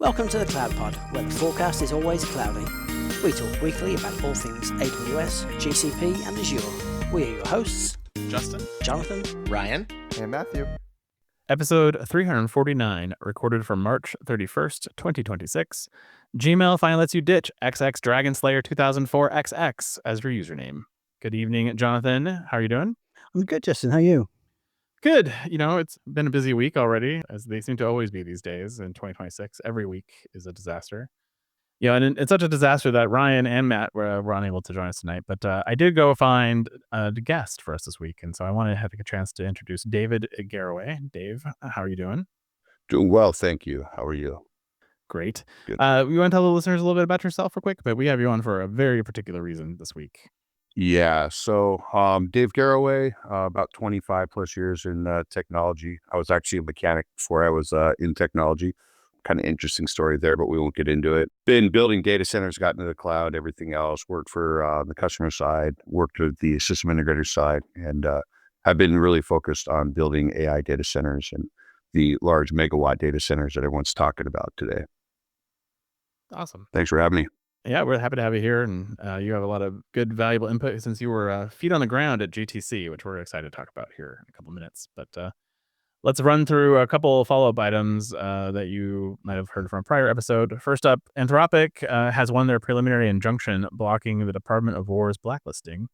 Welcome to the Cloud Pod, where the forecast is always cloudy. We talk weekly about all things AWS, GCP, and Azure. We are your hosts, Justin, Jonathan, Ryan, and Matthew. Episode 349, recorded from March 31st, 2026. Gmail finally lets you ditch xXDragonSlayer2004Xx as your username. Good evening, Jonathan. How are you doing? I'm good, Justin. How are you? Good. You know, it's been a busy week already, as they seem to always be these days in 2026. Every week is a disaster. Yeah, and it's such a disaster that Ryan and Matt were unable to join us tonight. But I did go find a guest for us this week, and so I wanted to have a chance to introduce David Garaway. Dave, how are you doing? Doing well, thank you. How are you? Great. Good. You want to tell the listeners a little bit about yourself real quick? But we have you on for a very particular reason this week. Yeah, so Dave Garaway, about 25 plus years in technology. I was actually a mechanic before I was in technology. Kind of interesting story there, but we won't get into it. Been building data centers, got into the cloud, everything else. Worked for the customer side, worked with the system integrator side, and have been really focused on building AI data centers and the large megawatt data centers that everyone's talking about today. Awesome. Thanks for having me. Yeah, we're happy to have you here, and you have a lot of good, valuable input since you were feet on the ground at GTC, which we're excited to talk about here in a couple minutes. But let's run through a couple follow-up items that you might have heard from a prior episode. First up, Anthropic has won their preliminary injunction blocking the Department of War's blacklisting,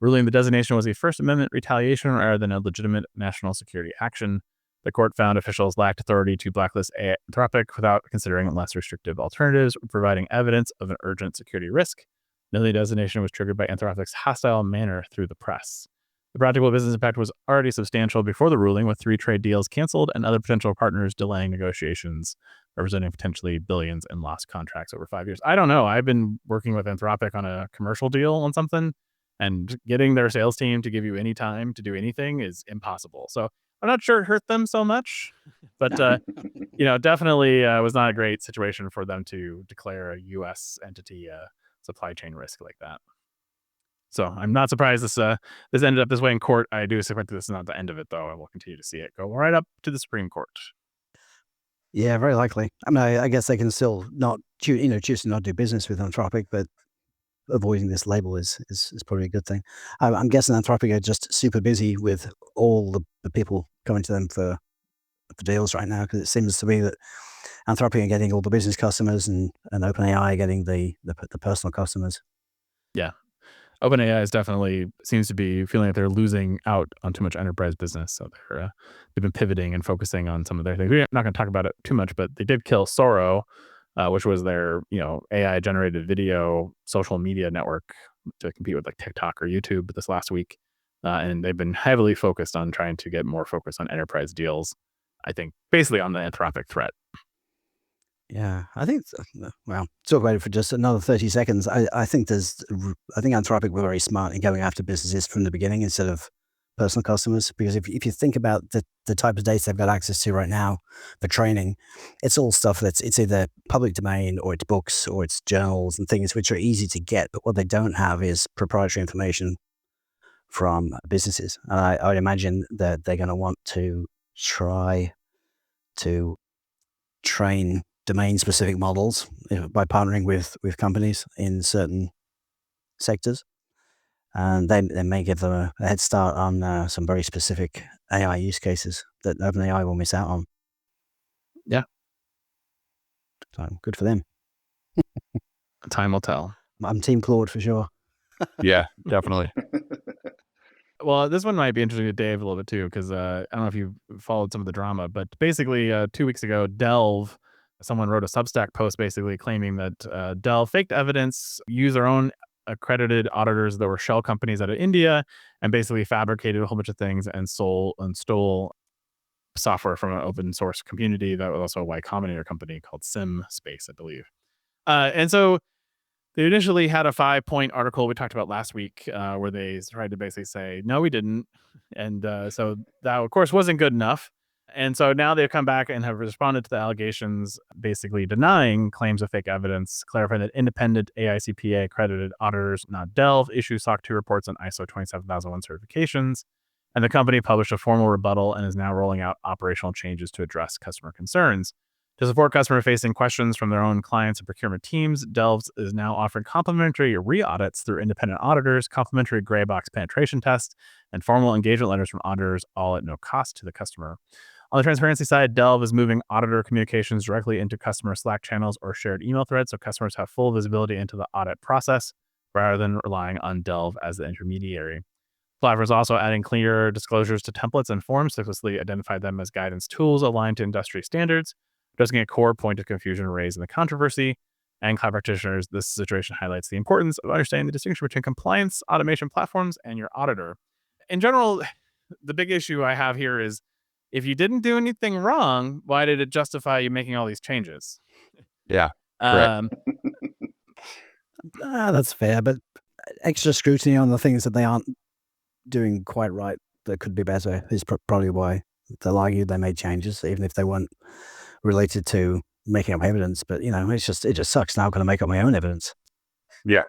ruling the designation was a First Amendment retaliation rather than a legitimate national security action. The court found officials lacked authority to blacklist Anthropic without considering less restrictive alternatives or providing evidence of an urgent security risk. The designation was triggered by Anthropic's hostile manner through the press. The practical business impact was already substantial before the ruling, with 3 trade deals canceled and other potential partners delaying negotiations, representing potentially billions in lost contracts over 5 years. I don't know. I've been working with Anthropic on a commercial deal on something, and getting their sales team to give you any time to do anything is impossible. So I'm not sure it hurt them so much, but definitely was not a great situation for them to declare a U.S. entity supply chain risk like that. So I'm not surprised this ended up this way in court. I do suspect this is not the end of it, though. I will continue to see it go right up to the Supreme Court. Yeah, very likely. I mean, I guess they can still not choose to not do business with Anthropic, but avoiding this label is probably a good thing. I'm guessing Anthropic are just super busy with all the people coming to them for deals right now, because it seems to be that Anthropic are getting all the business customers and OpenAI getting the personal customers. Yeah. OpenAI is definitely seems to be feeling like they're losing out on too much enterprise business. So they've been pivoting and focusing on some of their things. We're not going to talk about it too much, but they did kill Soro, which was their AI generated video social media network to compete with like TikTok or YouTube this last week. And they've been heavily focused on trying to get more focus on enterprise deals, I think, basically on the Anthropic threat. Yeah, I think, well, talk about it for just another 30 seconds. I think Anthropic were very smart in going after businesses from the beginning instead of personal customers, because if you think about the type of data they've got access to right now for training, it's all stuff it's either public domain or it's books or it's journals and things which are easy to get, but what they don't have is proprietary information from businesses. And I would imagine that they're going to want to try to train domain-specific models by partnering with companies in certain sectors. And they may give them a head start on some very specific AI use cases that OpenAI will miss out on. Yeah. So good for them. Time will tell. I'm Team Claude for sure. Yeah, definitely. Well, this one might be interesting to Dave a little bit too, because I don't know if you've followed some of the drama, but basically 2 weeks ago, Delve, someone wrote a Substack post basically claiming that Delve faked evidence, used their own accredited auditors that were shell companies out of India, and basically fabricated a whole bunch of things and stole software from an open source community that was also a Y Combinator company called SimSpace, I believe. And so they initially had a 5-point article we talked about last week where they tried to basically say, no, we didn't. And so that, of course, wasn't good enough. And so now they've come back and have responded to the allegations, basically denying claims of fake evidence, clarifying that independent AICPA accredited auditors, not Delve, issue SOC 2 reports on ISO 27001 certifications. And the company published a formal rebuttal and is now rolling out operational changes to address customer concerns. To support customer-facing questions from their own clients and procurement teams, Delve is now offering complimentary re-audits through independent auditors, complimentary gray box penetration tests, and formal engagement letters from auditors, all at no cost to the customer. On the transparency side, Delve is moving auditor communications directly into customer Slack channels or shared email threads, so customers have full visibility into the audit process rather than relying on Delve as the intermediary. Claude is also adding clearer disclosures to templates and forms to explicitly identify them as guidance tools aligned to industry standards, addressing a core point of confusion raised in the controversy. And Cloud practitioners, this situation highlights the importance of understanding the distinction between compliance automation platforms and your auditor. In general, the big issue I have here is if you didn't do anything wrong, why did it justify you making all these changes? Yeah. Right. That's fair, but extra scrutiny on the things that they aren't doing quite right that could be better is probably why they'll argue they made changes, even if they weren't related to making up evidence. But it just sucks. Now I've got to make up my own evidence. Yeah.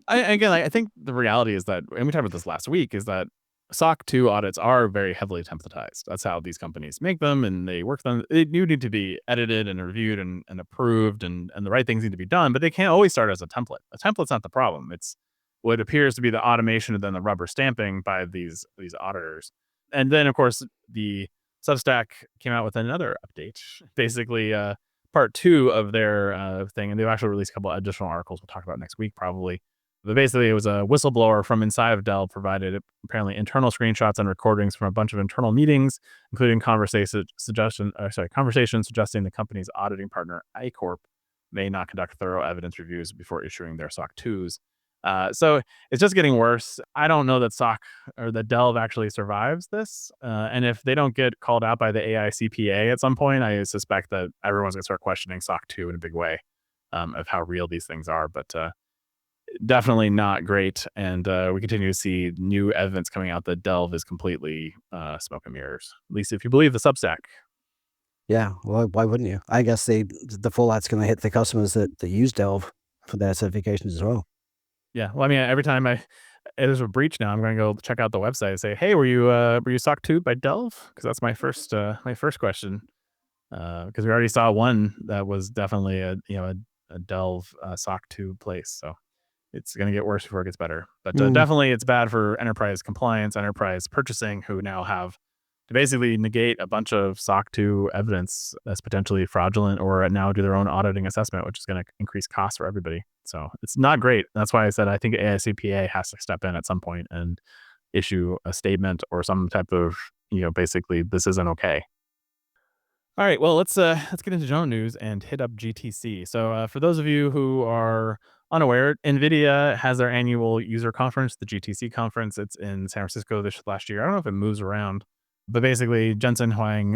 I think the reality is that, and we talked about this last week, is that SOC 2 audits are very heavily templatized. That's how these companies make them, and they work them. They do need to be edited and reviewed and approved, and the right things need to be done, but they can't always start as a template. A template's not the problem. It's what appears to be the automation and then the rubber stamping by these auditors. And then, of course, the Substack came out with another update, basically part 2 of their thing, and they've actually released a couple of additional articles we'll talk about next week probably. But basically, it was a whistleblower from inside of Dell provided apparently internal screenshots and recordings from a bunch of internal meetings, including conversations suggesting the company's auditing partner, iCorp, may not conduct thorough evidence reviews before issuing their SOC 2s. So it's just getting worse. I don't know that SOC or that Delve actually survives this. And if they don't get called out by the AICPA at some point, I suspect that everyone's going to start questioning SOC 2 in a big way of how real these things are. But definitely not great. And we continue to see new evidence coming out that Delve is completely smoke and mirrors, at least if you believe the Substack. Yeah, well, why wouldn't you? I guess the fallout's going to hit the customers that use Delve for their certifications as well. Yeah, well, I mean, every time there's a breach now, I'm going to go check out the website and say, "Hey, were you SOC 2'd by Delve?" Because that's my first question. Because we already saw one that was definitely a Delve SOC 2 place. So it's going to get worse before it gets better. But definitely, it's bad for enterprise compliance, enterprise purchasing, who now have to basically negate a bunch of SOC 2 evidence that's potentially fraudulent, or now do their own auditing assessment, which is going to increase costs for everybody. So it's not great. That's why I said I think AICPA has to step in at some point and issue a statement or some type of, basically this isn't okay. All right, well, let's get into general news and hit up GTC. So for those of you who are unaware, NVIDIA has their annual user conference, the GTC conference. It's in San Francisco last year. I don't know if it moves around. But basically, Jensen Huang,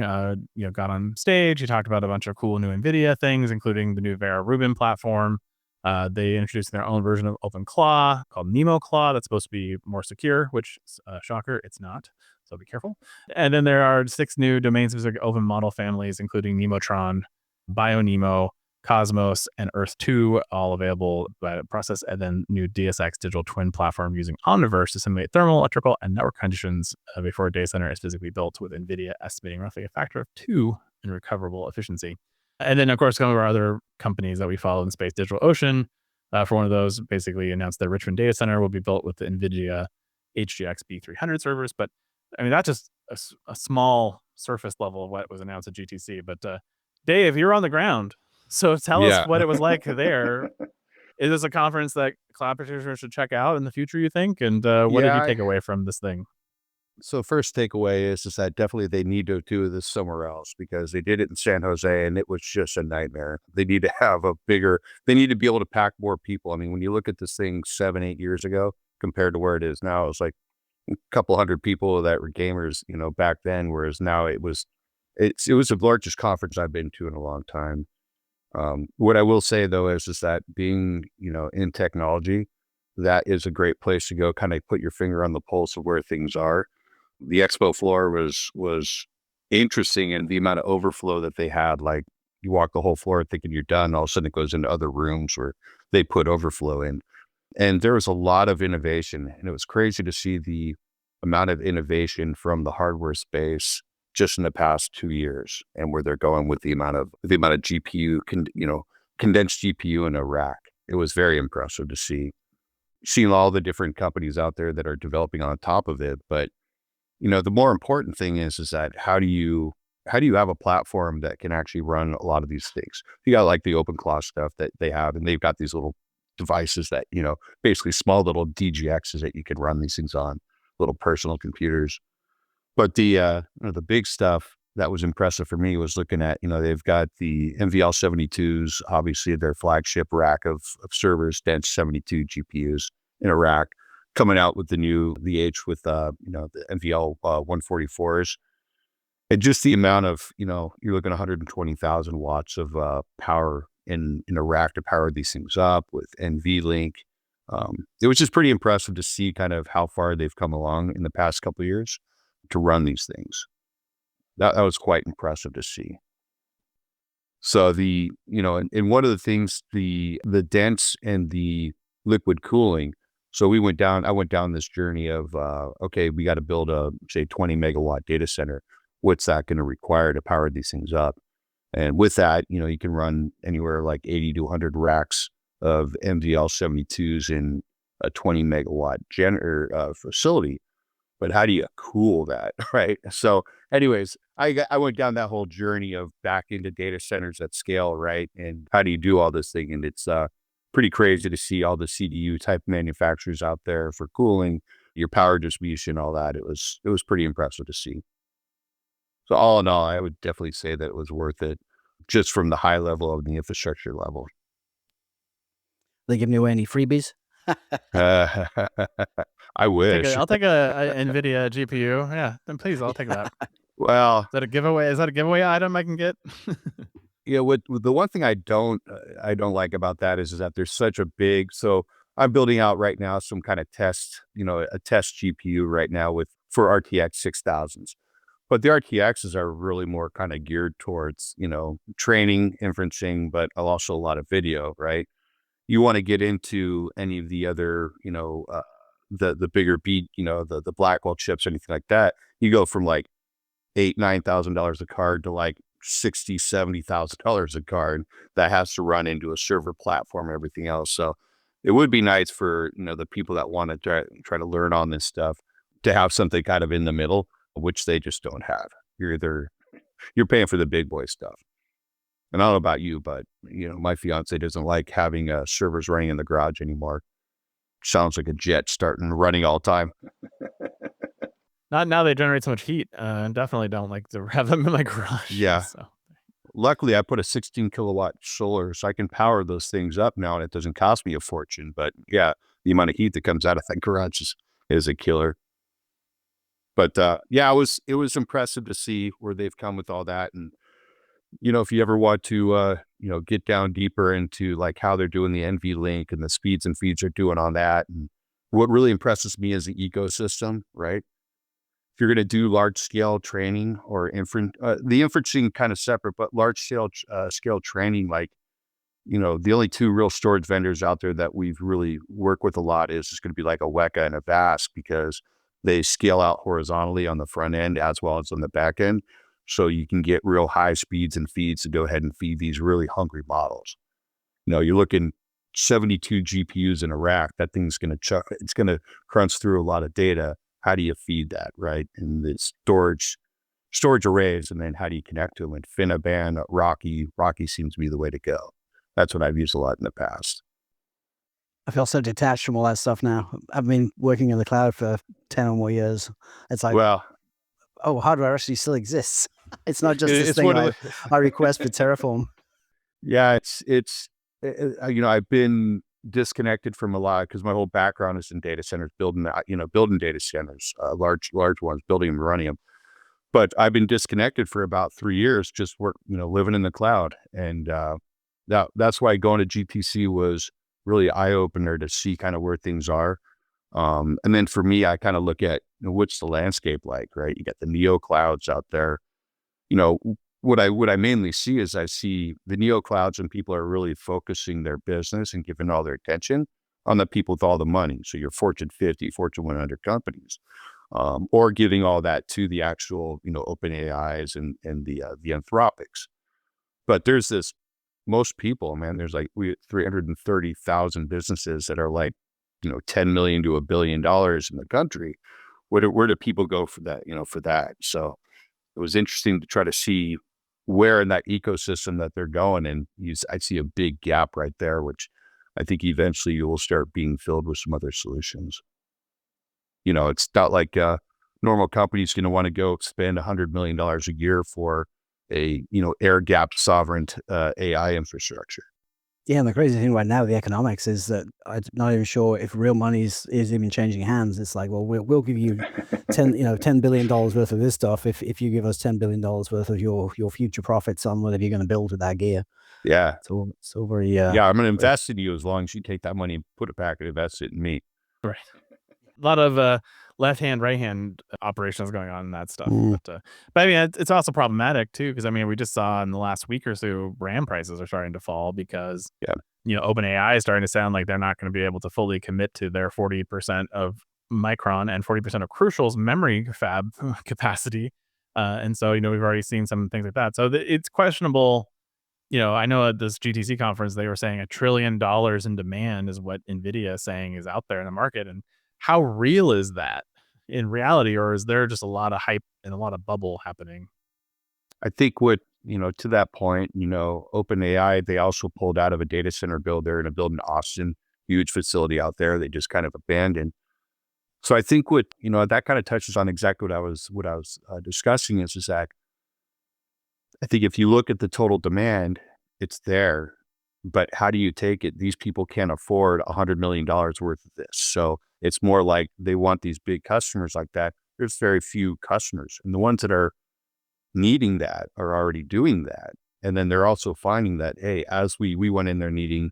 got on stage. He talked about a bunch of cool new NVIDIA things, including the new Vera Rubin platform. They introduced their own version of OpenClaw called NemoClaw that's supposed to be more secure, which, shocker, it's not. So be careful. And then there are 6 new domain-specific open model families, including Nemotron, BioNemo, Cosmos, and Earth-2, all available by the process, and then new DSX digital twin platform using Omniverse to simulate thermal, electrical, and network conditions before a data center is physically built, with NVIDIA estimating roughly a factor of 2 in recoverable efficiency. And then, of course, some of our other companies that we follow in space, DigitalOcean, for one of those, basically announced that Richmond data center will be built with the NVIDIA HGX B300 servers. But I mean, that's just a small surface level of what was announced at GTC. But Dave, you're on the ground. So tell us what it was like there. Is this a conference that cloud practitioners should check out in the future, you think? And what did you take away from this thing? So first takeaway is that definitely they need to do this somewhere else, because they did it in San Jose and it was just a nightmare. They need to have they need to be able to pack more people. I mean, when you look at this thing 7-8 years ago compared to where it is now, it's like a couple hundred people that were gamers, back then, whereas now it was the largest conference I've been to in a long time. What I will say though is that being, in technology, that is a great place to go kind of put your finger on the pulse of where things are. The expo floor was interesting, and the amount of overflow that they had. Like, you walk the whole floor thinking you're done, all of a sudden it goes into other rooms where they put overflow in. And there was a lot of innovation, and it was crazy to see the amount of innovation from the hardware space just in the past 2 years, and where they're going with the amount of GPU, condensed GPU in a rack. It was very impressive to seeing all the different companies out there that are developing on top of it. But the more important thing is that how do you have a platform that can actually run a lot of these things? You got like the OpenClaw stuff that they have, and they've got these little devices that, basically small little DGXs that you can run these things on, little personal computers. But the big stuff that was impressive for me was looking at, they've got the NVL72s, obviously their flagship rack of servers, dense 72 GPUs in a rack, coming out with the new VH with, the NVL 144s. And just the amount of, you're looking at 120,000 watts of power in a rack to power these things up with NVLink. It was just pretty impressive to see kind of how far they've come along in the past couple of years to run these things. That was quite impressive to see. So and one of the things, the dense and the liquid cooling. So I went down this journey of, okay, we got to build a, say, 20 megawatt data center. What's that going to require to power these things up? And with that, you can run anywhere like 80 to 100 racks of MVL 72s in a 20 megawatt facility. But how do you cool that, right? So anyways, I went down that whole journey of back into data centers at scale, right? And how do you do all this thing? And it's pretty crazy to see all the CDU type manufacturers out there for cooling, your power distribution, all that. It was pretty impressive to see. So all in all, I would definitely say that it was worth it, just from the high level of the infrastructure level. They giving you any freebies? I wish. I'll take a NVIDIA GPU. Yeah, then please, I'll take that. Well, Is that a giveaway? Is that a giveaway item I can get? with the one thing I don't like about that is that there's such a big. So I'm building out right now some kind of test, a test GPU right now for RTX 6000s. But the RTXs are really more kind of geared towards, training, inferencing, but also a lot of video, right? You want to get into any of the other, the bigger beat, the Blackwell chips, anything like that. You go from like $8,000-9,000 a card to like $60,000-70,000 a card that has to run into a server platform and everything else. So it would be nice for, the people that want to try to learn on this stuff to have something kind of in the middle, which they just don't have. You're paying for the big boy stuff. And I don't know about you, but my fiance doesn't like having servers running in the garage anymore. Sounds like a jet starting running all the time. Not now, they generate so much heat. Definitely don't like to have them in my garage. Yeah. So. Luckily, I put a 16 kilowatt solar, so I can power those things up now, and it doesn't cost me a fortune. But yeah, the amount of heat that comes out of that garage is a killer. But yeah, it was impressive to see where they've come with all that. And if you ever want to get down deeper into like how they're doing the NVLink and the speeds and feeds they're doing on that, and what really impresses me is the ecosystem, right? If you're going to do large scale training or the inferencing kind of separate, but large scale training, like, the only two real storage vendors out there that we've really worked with a lot is going to be like a Weka and a VAST, because they scale out horizontally on the front end as well as on the back end. So you can get real high speeds and feeds to go ahead and feed these really hungry models. You're looking 72 GPUs in a rack. That thing's going to it's going to crunch through a lot of data. How do you feed that, right? And the storage arrays, and then how do you connect to them? And InfiniBand, Rocky seems to be the way to go. That's what I've used a lot in the past. I feel so detached from all that stuff now. I've been working in the cloud for 10 or more years. It's like, well, hardware actually still exists. It's not just this thing I request for Terraform. Yeah, I've been disconnected from a lot because my whole background is in data centers, building data centers, large ones, building them, running them. But I've been disconnected for about 3 years, just living in the cloud. And that's why going to GTC was really eye-opener to see kind of where things are. And then for me, I kind of look at what's the landscape like, right? You got the neo clouds out there. What I mainly see is I see the neo clouds, and people are really focusing their business and giving all their attention on the people with all the money. So your Fortune 50, Fortune 100 companies. or giving all that to the actual, open AIs and the Anthropics. But there's this, most people, man, there's like 330,000 businesses that are like, 10 million to $1 billion in the country. Where do people go for that, for that? So it was interesting to try to see where in that ecosystem that they're going. And I see a big gap right there, which I think eventually you will start being filled with some other solutions. It's not like normal companies going to want to go spend $100 million a year for a, air-gapped sovereign AI infrastructure. Yeah, and the crazy thing right now with the economics is that I'm not even sure if real money is even changing hands. It's like, well, we'll give you $10 billion worth of this stuff if you give us $10 billion worth of your future profits on whatever you're going to build with that gear. Yeah. So very yeah, I'm going to invest in you as long as you take that money and put it back and invest it in me. Right. A lot of left hand, right hand operations going on in that stuff. But I mean, it's also problematic too, because I mean, we just saw in the last week or so, RAM prices are starting to fall because OpenAI is starting to sound like they're not going to be able to fully commit to their 40% of Micron and 40% of Crucial's memory fab capacity. And so, we've already seen some things like that. So it's questionable. I know at this GTC conference, they were saying $1 trillion in demand is what NVIDIA is saying is out there in the market. And how real is that in reality? Or is there just a lot of hype and a lot of bubble happening? I think to that point, OpenAI, they also pulled out of a data center build. They're going to build in Austin, huge facility out there. They just kind of abandoned. So I think that kind of touches on exactly what I was discussing is that I think if you look at the total demand, it's there, but how do you take it? These people can't afford $100 million worth of this. So it's more like they want these big customers like that. There's very few customers, and the ones that are needing that are already doing that. And then they're also finding that, hey, as we went in there needing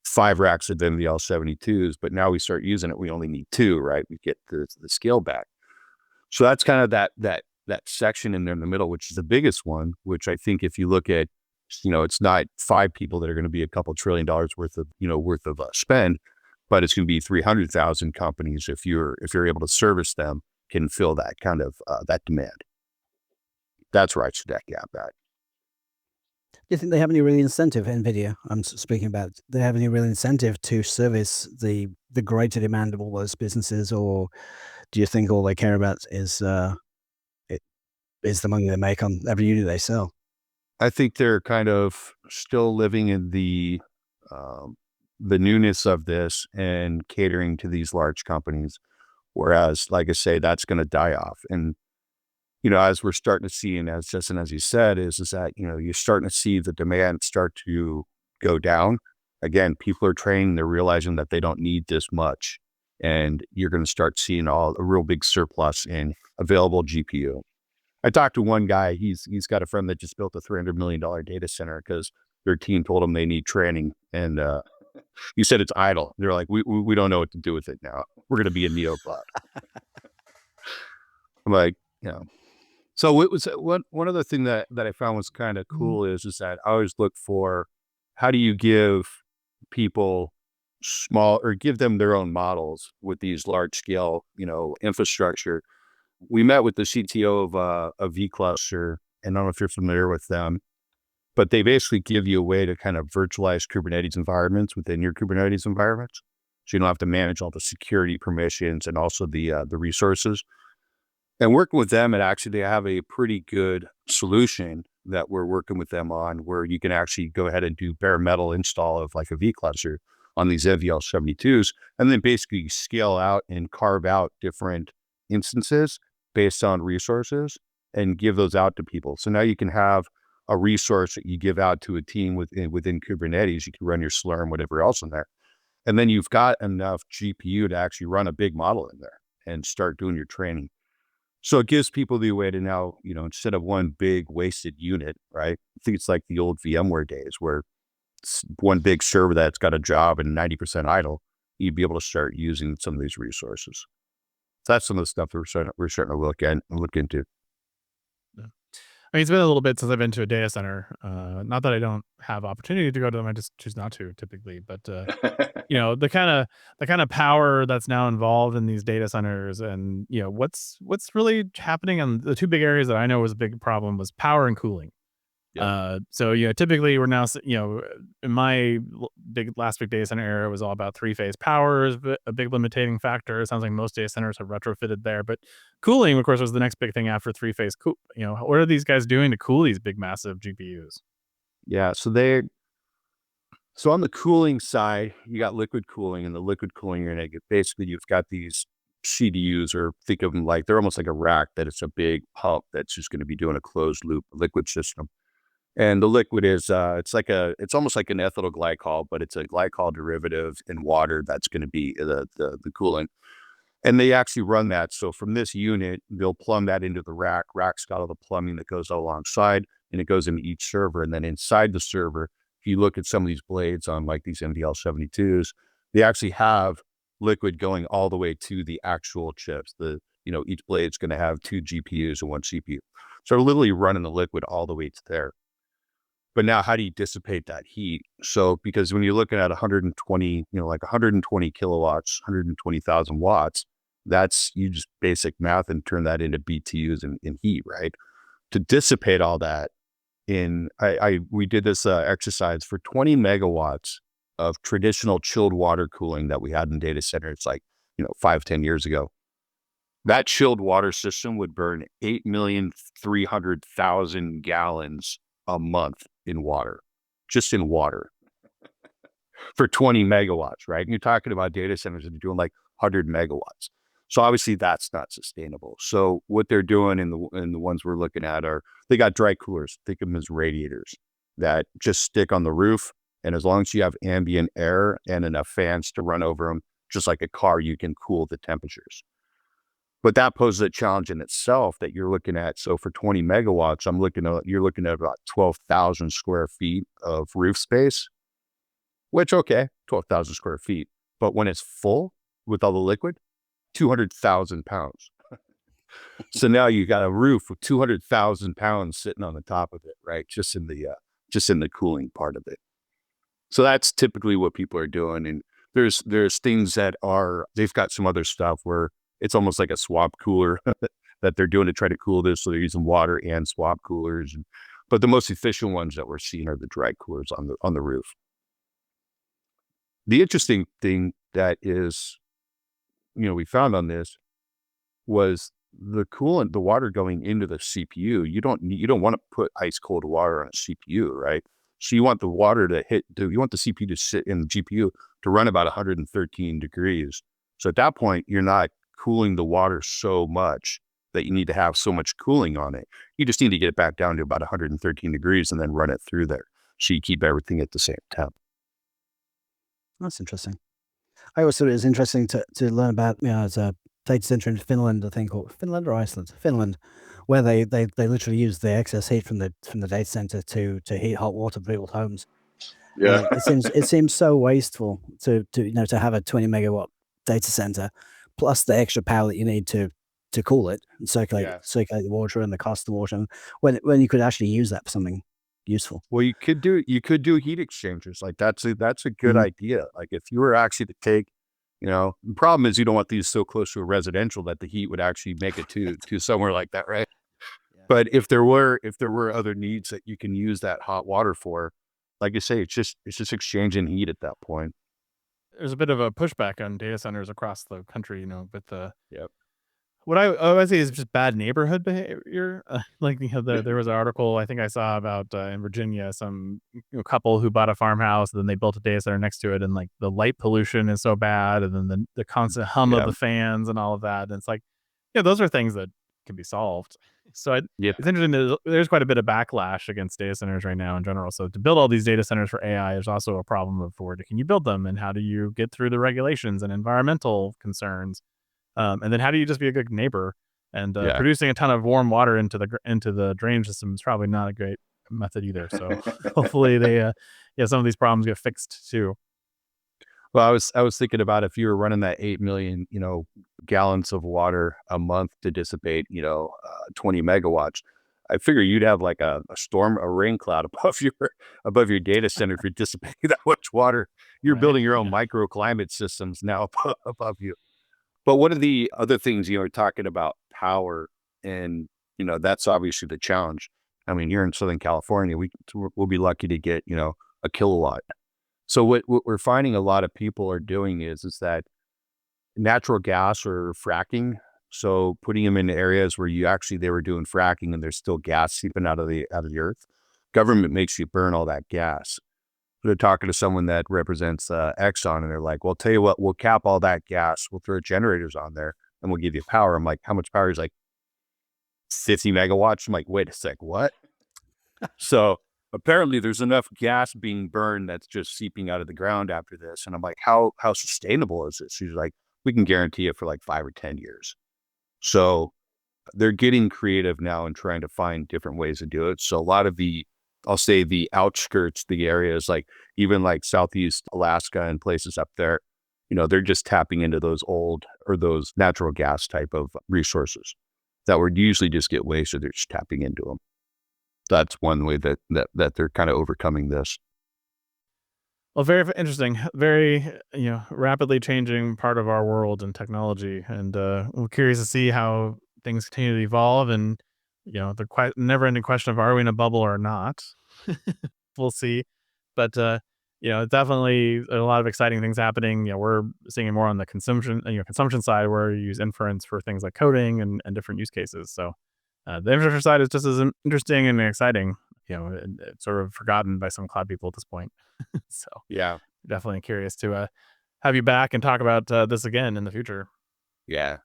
5 racks of NVL72s, but now we start using it, we only need 2, right? We get the scale back. So that's kind of that section in there in the middle, which is the biggest one, which I think if you look at, it's not 5 people that are going to be a couple $1 trillion worth of spend, but it's going to be 300,000 companies if you're able to service them, can fill that kind of that demand. That's where I see that gap at. Do you think they have any real incentive, NVIDIA, I'm speaking about, do they have any real incentive to service the greater demand of all those businesses, or do you think all they care about is the money they make on every unit they sell? I think they're kind of still living in the newness of this and catering to these large companies. Whereas, like I say, that's going to die off. And, as we're starting to see, and as Justin, as you said, is that, you're starting to see the demand start to go down. Again, people are training, they're realizing that they don't need this much. And you're going to start seeing a real big surplus in available GPU. I talked to one guy, he's got a friend that just built a $300 million data center because their team told him they need training. And he said it's idle. They're like, we don't know what to do with it now. We're going to be a neocloud. I'm like, So it was one other thing that I found was kind of cool is that I always look for, how do you give people give them their own models with these large scale, infrastructure. We met with the CTO of vCluster, and I don't know if you're familiar with them, but they basically give you a way to kind of virtualize Kubernetes environments within your Kubernetes environments. So you don't have to manage all the security permissions and also the resources. And working with them, they have a pretty good solution that we're working with them on, where you can actually go ahead and do bare metal install of like a vCluster on these NVL72s, and then basically scale out and carve out different instances based on resources and give those out to people. So now you can have a resource that you give out to a team within Kubernetes. You can run your Slurm, whatever else in there. And then you've got enough GPU to actually run a big model in there and start doing your training. So it gives people the way to now, instead of one big wasted unit, right? I think it's like the old VMware days where it's one big server that's got a job and 90% idle. You'd be able to start using some of these resources. So that's some of the stuff that we're starting to look into. I mean, it's been a little bit since I've been to a data center. Not that I don't have opportunity to go to them, I just choose not to typically. But the kind of power that's now involved in these data centers, and what's really happening. And the two big areas that I know was a big problem was power and cooling. So typically we're now, in my last big data center era, it was all about three-phase power is a big limiting factor. It sounds like most data centers have retrofitted there, but cooling, of course, was the next big thing after three-phase cool. What are these guys doing to cool these big, massive GPUs? Yeah, so on the cooling side, you got liquid cooling, and the liquid cooling you're gonna get, basically you've got these CDUs, or think of them like they're almost like a rack, that it's a big pump that's just going to be doing a closed loop liquid system. And the liquid is it's almost like an ethyl glycol, but it's a glycol derivative in water that's going to be the coolant. And they actually run that. So from this unit, they'll plumb that into the rack. Rack's got all the plumbing that goes alongside, and it goes into each server. And then inside the server, if you look at some of these blades on like these MDL72s, they actually have liquid going all the way to the actual chips. Each blade's going to have 2 GPUs and 1 CPU. So they're literally running the liquid all the way to there. But now, how do you dissipate that heat? So, because when you're looking at 120, like 120 kilowatts, 120,000 watts, that's, you just basic math and turn that into BTUs in heat, right? To dissipate all that we did this exercise for 20 megawatts of traditional chilled water cooling that we had in data centers, like, 5-10 years ago. That chilled water system would burn 8,300,000 gallons a month in water, just in water, for 20 megawatts, right? And you're talking about data centers that are doing like 100 megawatts. So obviously that's not sustainable. So what they're doing in the ones we're looking at they got dry coolers. Think of them as radiators that just stick on the roof. And as long as you have ambient air and enough fans to run over them, just like a car, you can cool the temperatures. But that poses a challenge in itself that you're looking at. So for 20 megawatts, you're looking at about 12,000 square feet of roof space, which, okay, 12,000 square feet. But when it's full with all the liquid, 200,000 pounds. So now you got a roof with 200,000 pounds sitting on the top of it, right? Just in the cooling part of it. So that's typically what people are doing. And there's things that they've got some other stuff where it's almost like a swap cooler that they're doing to try to cool this. So they're using water and swap coolers. But the most efficient ones that we're seeing are the dry coolers on the roof. The interesting thing that is, we found on this was the coolant, the water going into the CPU. You don't want to put ice cold water on a CPU, right? So you want the water you want the CPU to sit in the GPU to run about 113 degrees. So at that point, you're not cooling the water so much that you need to have so much cooling on it. You just need to get it back down to about 113 degrees and then run it through there. So you keep everything at the same temp. That's interesting. I always thought it was interesting to learn about, there's a data center in Finland, I think, or Finland or Iceland, Finland, where they literally use the excess heat from the data center to heat hot water for people's homes. Yeah. It seems so wasteful to have a 20 megawatt data center plus the extra power that you need to cool it and circulate the water and the cost of the water, when you could actually use that for something useful. Well, you could do heat exchangers. Like that's a good idea. Like if you were actually to take, the problem is you don't want these so close to a residential that the heat would actually make it to somewhere like that, right? Yeah. But if there were other needs that you can use that hot water for, like you say, it's just exchanging heat at that point. There's a bit of a pushback on data centers across the country, with the what I always say is just bad neighborhood behavior. There was an article I think I saw about in Virginia, some couple who bought a farmhouse, and then they built a data center next to it, and like the light pollution is so bad, and then the constant hum of the fans and all of that. And it's like, those are things that can be solved. So it's interesting. There's quite a bit of backlash against data centers right now in general. So to build all these data centers for AI, there's also a problem of where can you build them, and how do you get through the regulations and environmental concerns. And then how do you just be a good neighbor? And producing a ton of warm water into the drainage system is probably not a great method either. So hopefully they, some of these problems get fixed too. Well, I was thinking about if you were running that 8 million, gallons of water a month to dissipate, 20 megawatts. I figure you'd have like a storm, a rain cloud above your data center if you're dissipating that much water. You're Right. building your own microclimate systems now above you. But one of the other things, you know, we're talking about power, and, you know, that's obviously the challenge. I mean, here in Southern California, we'll be lucky to get, you know, a kilowatt. So what we're finding a lot of people are doing is that natural gas or fracking. So putting them in areas where they were doing fracking and there's still gas seeping out of the earth. Government makes you burn all that gas. They're talking to someone that represents Exxon, and they're like, well, tell you what, we'll cap all that gas. We'll throw generators on there and we'll give you power. I'm like, how much power? He's like, 50 megawatts. I'm like, wait a sec, what? So apparently there's enough gas being burned that's just seeping out of the ground after this. And I'm like, how sustainable is this? He's like, we can guarantee it for like 5 or 10 years. So they're getting creative now and trying to find different ways to do it. So a lot of I'll say the outskirts, the areas like even like Southeast Alaska and places up there, you know, they're just tapping into those those natural gas type of resources that would usually just get wasted. They're just tapping into them. That's one way that they're kind of overcoming this. Well, very interesting, very, rapidly changing part of our world and technology. And we're curious to see how things continue to evolve. And, the never ending question of, are we in a bubble or not? We'll see. But, definitely a lot of exciting things happening. We're seeing it more on the consumption side, where you use inference for things like coding and different use cases. So the infrastructure side is just as interesting and exciting. It's sort of forgotten by some cloud people at this point. So Yeah. definitely curious to have you back and talk about this again in the future. Yeah.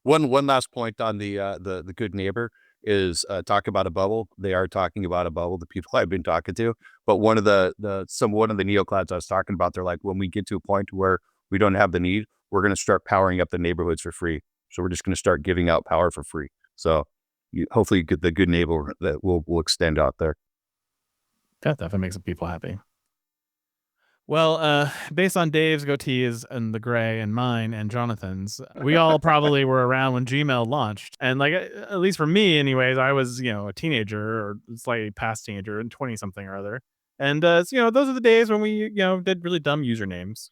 One last point on the good neighbor is talk about a bubble. They are talking about a bubble, the people I've been talking to. But one of the neoclouds I was talking about, they're like, when we get to a point where we don't have the need, we're going to start powering up the neighborhoods for free. So we're just going to start giving out power for free. So hopefully the good neighbor that will extend out there. That definitely makes some people happy. Well, based on Dave's goatees and the gray and mine and Jonathan's, we all probably were around when Gmail launched. And like, at least for me anyways, I was, a teenager or slightly past teenager and 20 something or other. And, those are the days when we, did really dumb usernames,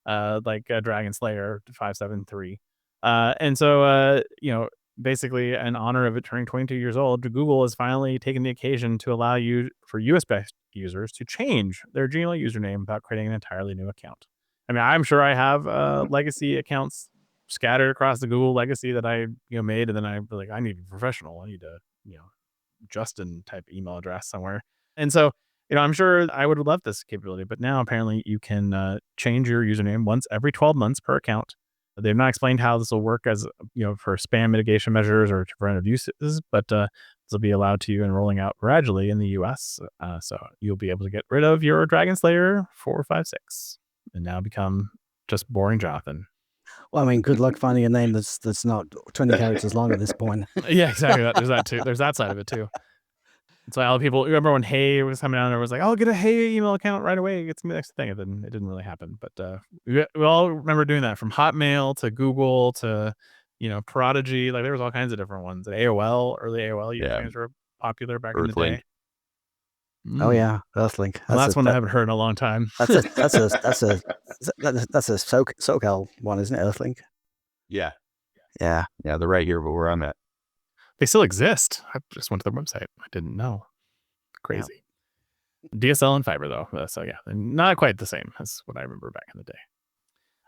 like DragonSlayer2004Xx. And so, basically in honor of it turning 22 years old, Google has finally taken the occasion to allow for US-based users to change their Gmail username without creating an entirely new account. I mean, I'm sure I have legacy accounts scattered across the Google legacy that I made, and then I like, I need to be professional. I need to Justin type email address somewhere. And so I'm sure I would love this capability, but now apparently you can change your username once every 12 months per account. They've not explained how this will work as, for spam mitigation measures or preventive uses, but this will be allowed to you and rolling out gradually in the US. So you'll be able to get rid of your DragonSlayer2004Xx and now become just boring Jonathan. Well, I mean, good luck finding a name that's not 20 characters long at this point. Yeah, exactly. There's that too. There's that side of it too. It's like all the people remember when Hey was coming out and it was like, oh, get a Hey email account right away. It's the next thing. And then it didn't really happen. But we all remember doing that, from Hotmail to Google to, Prodigy. Like there was all kinds of different ones. And AOL, early AOL usernames were popular back in the day. Oh yeah, Earthlink. Well, that's one I haven't heard in a long time. That's a SoCal one, isn't it? Earthlink. Yeah. Yeah. Yeah. They're right here, but where I'm at. They still exist. I just went to their website. I didn't know. Crazy. Yeah. DSL and fiber though. So yeah, not quite the same as what I remember back in the day.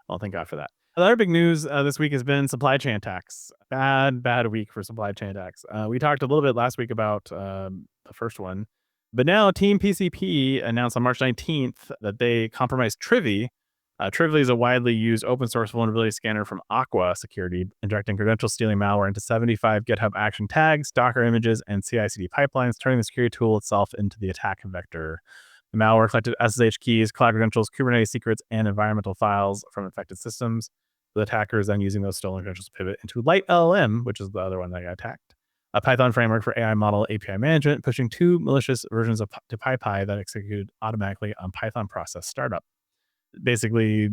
Well, thank God for that. Another big news this week has been supply chain attacks. Bad week for supply chain attacks. We talked a little bit last week about the first one, but now Team PCP announced on March 19th that they compromised Trivy. Trivy is a widely used open source vulnerability scanner from Aqua Security, injecting credential stealing malware into 75 GitHub action tags, Docker images, and CI/CD pipelines, turning the security tool itself into the attack vector. The malware collected SSH keys, cloud credentials, Kubernetes secrets, and environmental files from infected systems. The attackers then using those stolen credentials to pivot into Light LLM, which is the other one that got attacked, a Python framework for AI model API management, pushing 2 malicious versions of PyPy that executed automatically on Python process startup. Basically,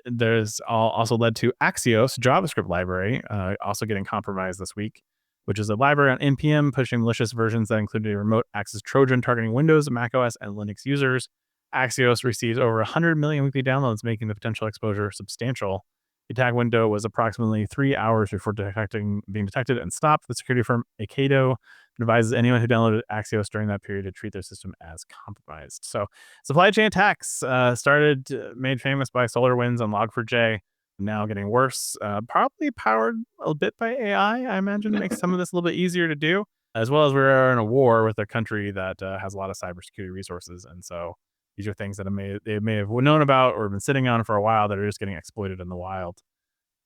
there's also led to Axios JavaScript library also getting compromised this week, which is a library on NPM pushing malicious versions that included a remote access Trojan targeting Windows, macOS, and Linux users. Axios receives over 100 million weekly downloads, making the potential exposure substantial. The attack window was approximately 3 hours before being detected and stopped. The security firm Akedo advises anyone who downloaded Axios during that period to treat their system as compromised. So, supply chain attacks made famous by SolarWinds and Log4j, now getting worse. Probably powered a bit by AI, I imagine, makes some of this a little bit easier to do, as well as we're in a war with a country that has a lot of cybersecurity resources. And so these are things that they may have known about or been sitting on for a while that are just getting exploited in the wild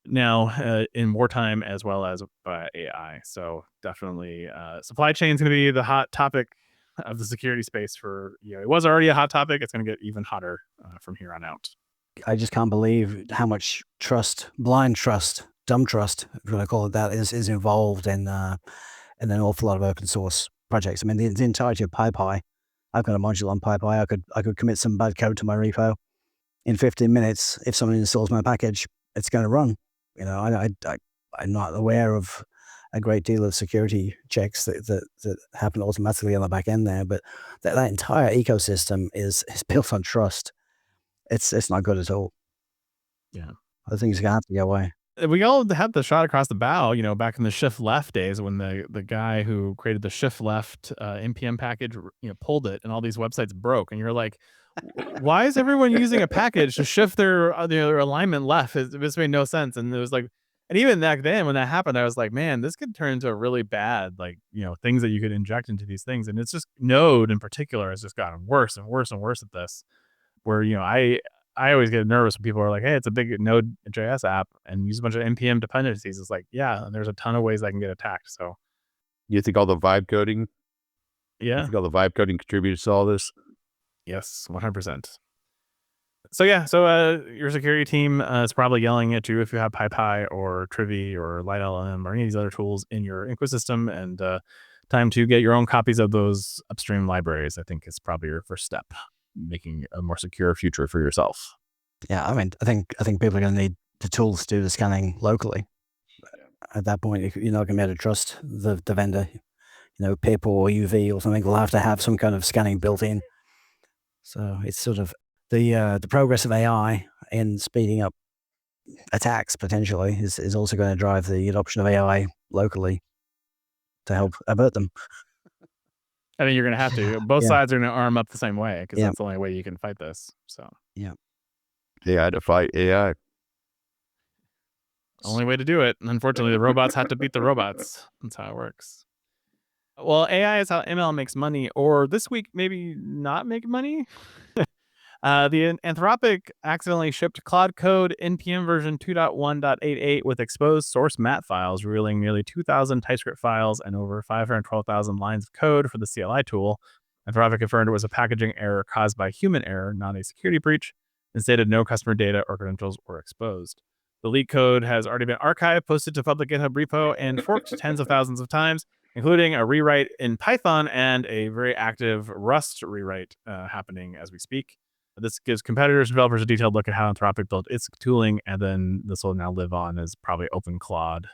now in wartime, as well as by AI. So definitely supply chain is going to be the hot topic of the security space for, it was already a hot topic. It's going to get even hotter from here on out. I just can't believe how much trust, blind trust, dumb trust, if you want to call it that, is involved in an awful lot of open source projects. I mean, the entirety of PyPy, I've got a module on PyPy. I could commit some bad code to my repo. In 15 minutes, if someone installs my package, it's going to run. I'm not aware of a great deal of security checks that happen automatically on the back end there, but that entire ecosystem is built on trust. It's not good at all. Yeah, I think it's gonna have to go away. We all had the shot across the bow, back in the shift left days when the guy who created the shift left npm package, pulled it and all these websites broke, and you're like, why is everyone using a package to shift their alignment left? This made no sense. And it was like, and even back then when that happened, I was like, man, this could turn into a really bad, things that you could inject into these things. And it's just Node in particular has just gotten worse and worse and worse at this, where, I always get nervous when people are like, hey, it's a big Node.js app and use a bunch of npm dependencies. It's like, yeah, and there's a ton of ways I can get attacked. So You think all the vibe coding? yeah. You think all the vibe coding contributes to all this? Yes, 100%. So your security team is probably yelling at you if you have PyPy or Trivy or LightLM or any of these other tools in your ecosystem, and time to get your own copies of those upstream libraries, I think, is probably your first step, making a more secure future for yourself. Yeah, I mean, I think people are going to need the tools to do the scanning locally. At that point, you're not going to be able to trust the vendor. PIP or UV or something will have to have some kind of scanning built in. So it's sort of the progress of AI in speeding up attacks potentially is also going to drive the adoption of AI locally to help avert them. I think you're going to have to. Both sides are going to arm up the same way, because that's the only way you can fight this. So AI to fight AI. Only way to do it. Unfortunately, the robots have to beat the robots. That's how it works. Well, AI is how ML makes money, or this week, maybe not make money. The Anthropic accidentally shipped Claude Code NPM version 2.1.88 with exposed source mat files, revealing nearly 2,000 TypeScript files and over 512,000 lines of code for the CLI tool. Anthropic confirmed it was a packaging error caused by human error, not a security breach, and stated no customer data or credentials were exposed. The leak code has already been archived, posted to public GitHub repo, and forked tens of thousands of times, including a rewrite in Python and a very active Rust rewrite happening as we speak. This gives competitors and developers a detailed look at how Anthropic built its tooling, and then this will now live on as probably open Claude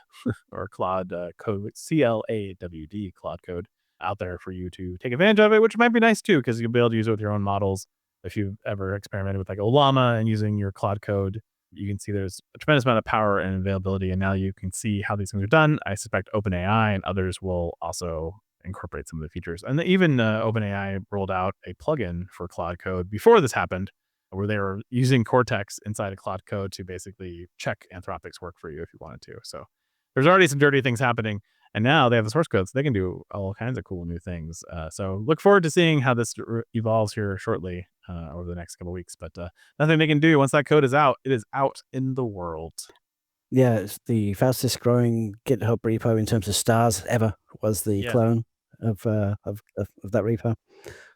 or Claude code, CLAWD, Claude code out there for you to take advantage of it, which might be nice too, because you'll be able to use it with your own models. If you've ever experimented with like Olama and using your Claude code, you can see there's a tremendous amount of power and availability, and now you can see how these things are done. I suspect OpenAI and others will also incorporate some of the features. And even OpenAI rolled out a plugin for Claude Code before this happened, where they were using Cortex inside of Claude Code to basically check Anthropic's work for you if you wanted to. So there's already some dirty things happening, and now they have the source code, so they can do all kinds of cool new things. So look forward to seeing how this evolves here shortly over the next couple of weeks. But nothing they can do once that code is out. It is out in the world. Yeah, it's the fastest growing GitHub repo in terms of stars ever was the clone of that repo.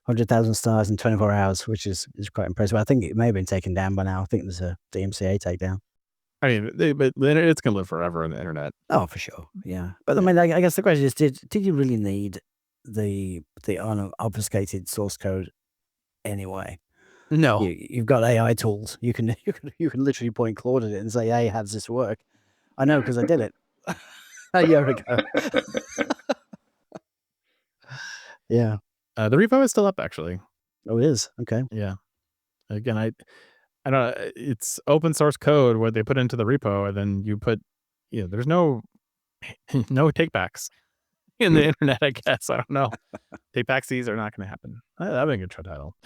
100,000 stars in 24 hours, which is quite impressive. I think it may have been taken down by now. I think there's a DMCA takedown. I mean, but it's going to live forever on the internet. Oh, for sure. Yeah. But I mean, I guess the question is, did you really need the unobfuscated source code anyway? No. You've got AI tools. You can literally point Claude at it and say, hey, how does this work? I know because I did it. A year ago. Yeah. The repo is still up, actually. Oh, it is. Okay. Yeah. Again, I don't know. It's open source code where they put into the repo, and then you put, there's no takebacks in the internet, I guess. I don't know. Takebacksies are not going to happen. That'd be a good show title.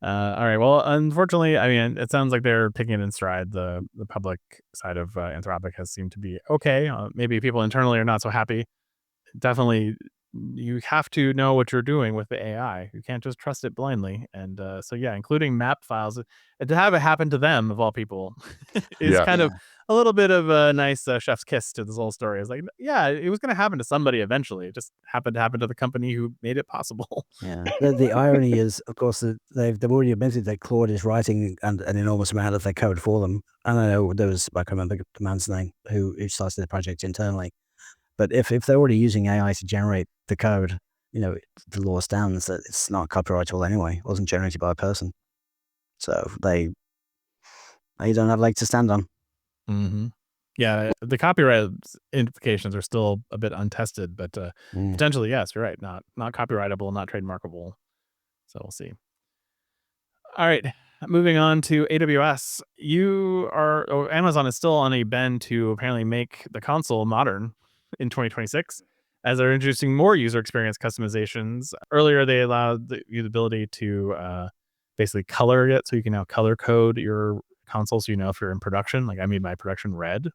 All right. Well, unfortunately, I mean, it sounds like they're taking it in stride. The public side of Anthropic has seemed to be okay. Maybe people internally are not so happy. Definitely, you have to know what you're doing with the AI. You can't just trust it blindly. And so, yeah, including map files, and to have it happen to them, of all people, is Yeah. kind of a little bit of a nice chef's kiss to this whole story. It's like, yeah, it was going to happen to somebody eventually. It just happened to happen to the company who made it possible. Yeah. The irony is, of course, that they've already admitted that Claude is writing an enormous amount of their code for them. And I know I can't remember the man's name who started the project internally. But if they're already using AI to generate the code, the law stands that it's not copyrightable anyway. It wasn't generated by a person. So they don't have leg to stand on. Mm-hmm. Yeah, the copyright implications are still a bit untested, but potentially, yes, you're right. Not copyrightable, not trademarkable. So we'll see. All right, moving on to AWS. Amazon is still on a bend to apparently make the console modern in 2026, as they're introducing more user experience customizations. Earlier, they allowed you the ability to basically color it, so you can now color code your console, so if you're in production. Like I made my production red,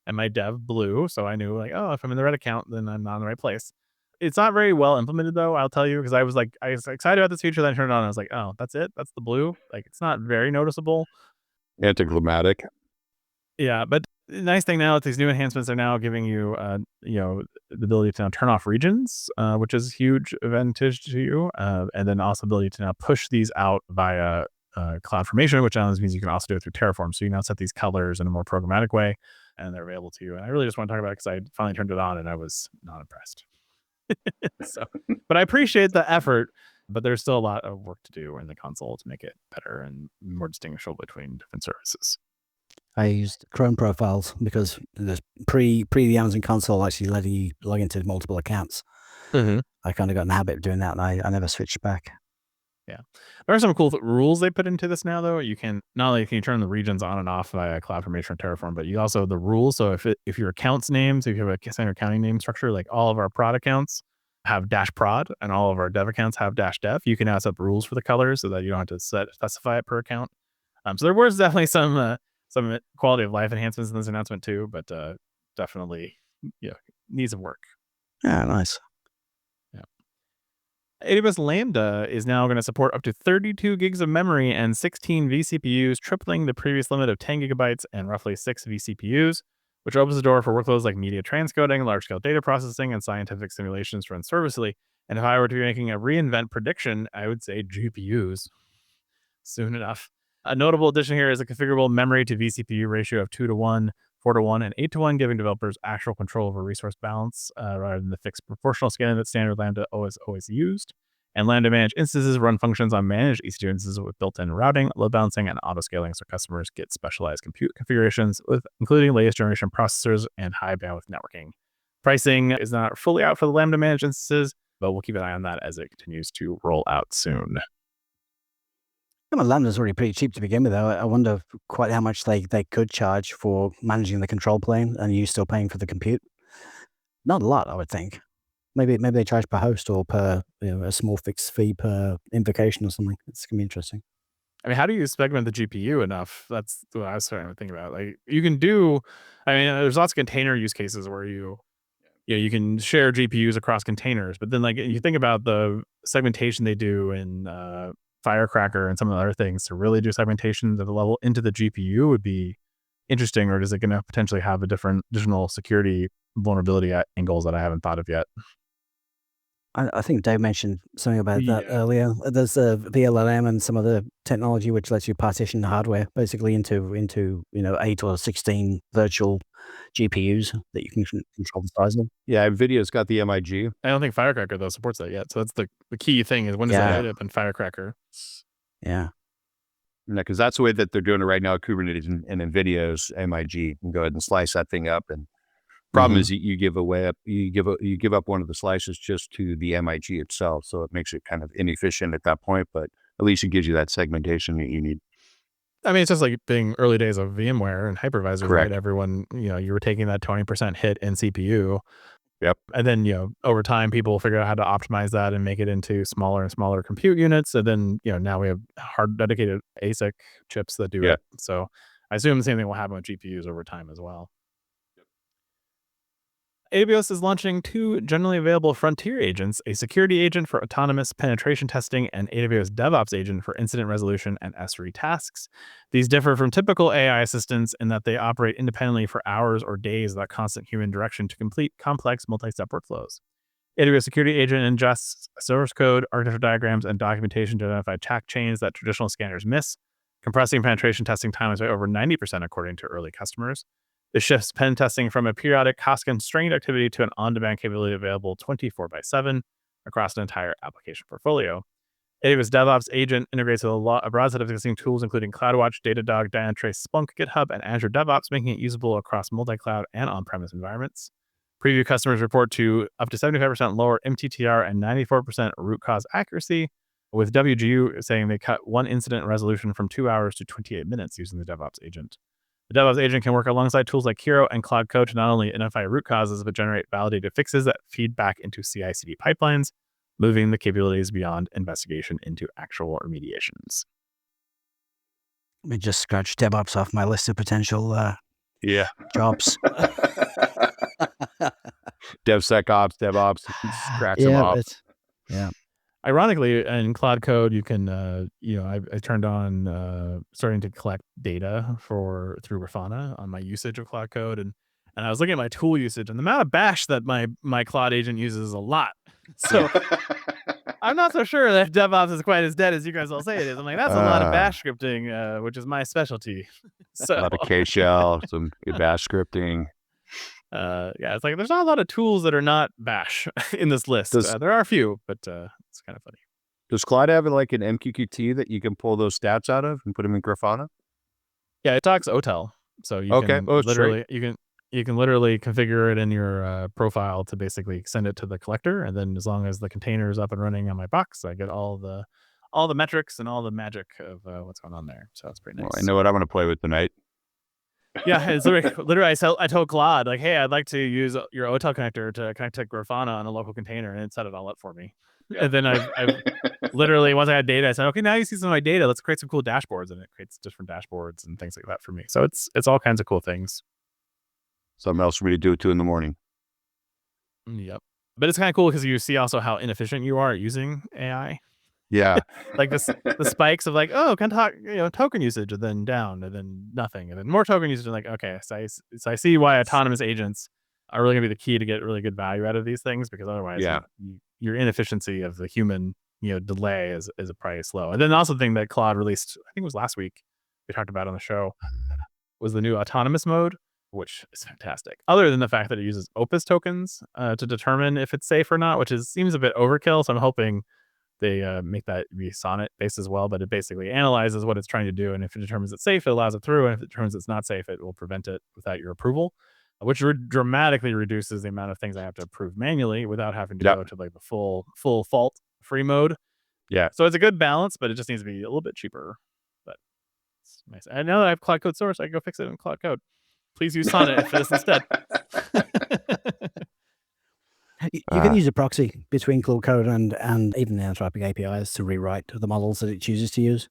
and my dev blue, so I knew if I'm in the red account, then I'm not in the right place. It's not very well implemented though, I'll tell you, because I was excited about this feature, then I turned it on and I was like, oh, that's it? That's the blue? Like it's not very noticeable. Anticlimactic. Yeah, but the nice thing now with these new enhancements are now giving you the ability to now turn off regions, which is a huge advantage to you. And then also ability to now push these out via CloudFormation, which now means you can also do it through Terraform. So you now set these colors in a more programmatic way, and they're available to you. And I really just want to talk about it because I finally turned it on and I was not impressed. But I appreciate the effort, but there's still a lot of work to do in the console to make it better and more distinguishable between different services. I used Chrome profiles because the pre the Amazon console actually letting you log into multiple accounts. Mm-hmm. I kind of got in the habit of doing that, and I never switched back. Yeah, there are some cool rules they put into this now, though. You can not only can you turn the regions on and off via CloudFormation or Terraform, but you also the rules. So if your accounts names, if you have a standard accounting name structure, like all of our prod accounts have -prod and all of our dev accounts have -dev, you can now set up rules for the colors so that you don't have to specify it per account. So there was definitely some quality of life enhancements in this announcement too, but definitely needs some work. Yeah, nice. AWS Lambda is now going to support up to 32 gigs of memory and 16 vCPUs, tripling the previous limit of 10 gigabytes and roughly 6 vCPUs, which opens the door for workloads like media transcoding, large-scale data processing, and scientific simulations to run serverlessly. And if I were to be making a reinvent prediction, I would say GPUs soon enough. A notable addition here is a configurable memory to vCPU ratio of 2:1, 4:1, and 8:1, giving developers actual control over resource balance rather than the fixed proportional scaling that standard Lambda always used. And Lambda managed instances run functions on managed EC2 instances with built-in routing, load balancing, and auto scaling, so customers get specialized compute configurations with including latest generation processors and high bandwidth networking. Pricing is not fully out for the Lambda managed instances, but we'll keep an eye on that as it continues to roll out soon. Lambda's already pretty cheap to begin with, though. I wonder quite how much they could charge for managing the control plane, and you still paying for the compute. Not a lot, I would think. Maybe they charge per host or per a small fixed fee per invocation or something. It's gonna be interesting. I mean, how do you segment the GPU enough? That's what I was starting to think about. Like you can do, there's lots of container use cases where you can share GPUs across containers, but then like you think about the segmentation they do in Firecracker and some of the other things to really do segmentation at the level into the GPU would be interesting, or is it going to potentially have a different additional security vulnerability angles that I haven't thought of yet? I think Dave mentioned something about that earlier. There's a VLLM and some other technology which lets you partition the hardware basically into 8 or 16 virtual GPUs that you can control the size of. Yeah, NVIDIA's got the MIG. I don't think Firecracker though supports that yet. So that's the key thing is when does that end up in Firecracker? Yeah. because that's the way that they're doing it right now at Kubernetes and NVIDIA's MIG. You can go ahead and slice that thing up. And problem is you give up one of the slices just to the MIG itself. So it makes it kind of inefficient at that point, but at least it gives you that segmentation that you need. I mean, it's just like being early days of VMware and hypervisors, Correct. right? Everyone, you were taking that 20% hit in CPU. Yep. And then, over time, people figure out how to optimize that and make it into smaller and smaller compute units. And then, now we have hard dedicated ASIC chips that do it. So I assume the same thing will happen with GPUs over time as well. AWS is launching 2 generally available frontier agents, a security agent for autonomous penetration testing and AWS DevOps agent for incident resolution and SRE tasks. These differ from typical AI assistants in that they operate independently for hours or days without constant human direction to complete complex multi-step workflows. AWS security agent ingests source code, architecture diagrams, and documentation to identify attack chains that traditional scanners miss, compressing penetration testing times by over 90% according to early customers. This shifts pen testing from a periodic cost-constrained activity to an on-demand capability available 24/7 across an entire application portfolio. AWS DevOps agent integrates with a broad set of existing tools, including CloudWatch, Datadog, Dynatrace, Splunk, GitHub, and Azure DevOps, making it usable across multi-cloud and on-premise environments. Preview customers report to up to 75% lower MTTR and 94% root cause accuracy, with WGU saying they cut one incident resolution from 2 hours to 28 minutes using the DevOps agent. The DevOps agent can work alongside tools like Hero and Claude Code to not only identify root causes, but generate validated fixes that feed back into CI/CD pipelines, moving the capabilities beyond investigation into actual remediations. Let me just scratch DevOps off my list of potential jobs. DevSecOps, DevOps, scratch them off. Ironically, in Claude Code, you can, I turned on starting to collect data through Grafana on my usage of Claude Code, and I was looking at my tool usage, and the amount of bash that my Claude agent uses is a lot. So I'm not so sure that DevOps is quite as dead as you guys all say it is. I'm like, that's a lot of bash scripting, which is my specialty. So a lot of K-shell, some good bash scripting. It's like there's not a lot of tools that are not bash in this list. There are a few, but it's kind of funny. Does Claude have like an MQQT that you can pull those stats out of and put them in Grafana? Yeah, it talks OTel, so you can literally you can literally configure it in your profile to basically send it to the collector, and then as long as the container is up and running on my box, I get all the metrics and all the magic of what's going on there. So it's pretty nice. Well, I know what I'm going to play with tonight. Yeah, it's literally I told Claude, like, hey, I'd like to use your OTel connector to connect to Grafana on a local container, and it set it all up for me. Yeah. And then I've literally, once I had data, I said, okay, now you see some of my data, let's create some cool dashboards, and it creates different dashboards and things like that for me. So it's all kinds of cool things. Something else for me to do at 2 a.m. Yep. But it's kind of cool because you see also how inefficient you are at using AI. Yeah. Like the spikes of like, oh, can talk, token usage, and then down, and then nothing, and then more token usage, and like, okay, so I see why autonomous agents are really gonna be the key to get really good value out of these things, because otherwise, your inefficiency of the human, delay is a probably slow. And then also the thing that Claude released, I think it was last week, we talked about on the show, was the new autonomous mode, which is fantastic. Other than the fact that it uses Opus tokens to determine if it's safe or not, which seems a bit overkill. So I'm hoping they make that be sonnet based as well, but it basically analyzes what it's trying to do, and if it determines it's safe, it allows it through, and if it determines it's not safe, it will prevent it without your approval, which dramatically reduces the amount of things I have to approve manually without having to go to like the full fault free mode. Yeah, so it's a good balance, but it just needs to be a little bit cheaper. But it's nice. And now that I have Claude Code Source, I can go fix it in Claude Code. Please use Sonnet for this instead. You can use a proxy between Claude Code and even the Anthropic APIs to rewrite the models that it chooses to use.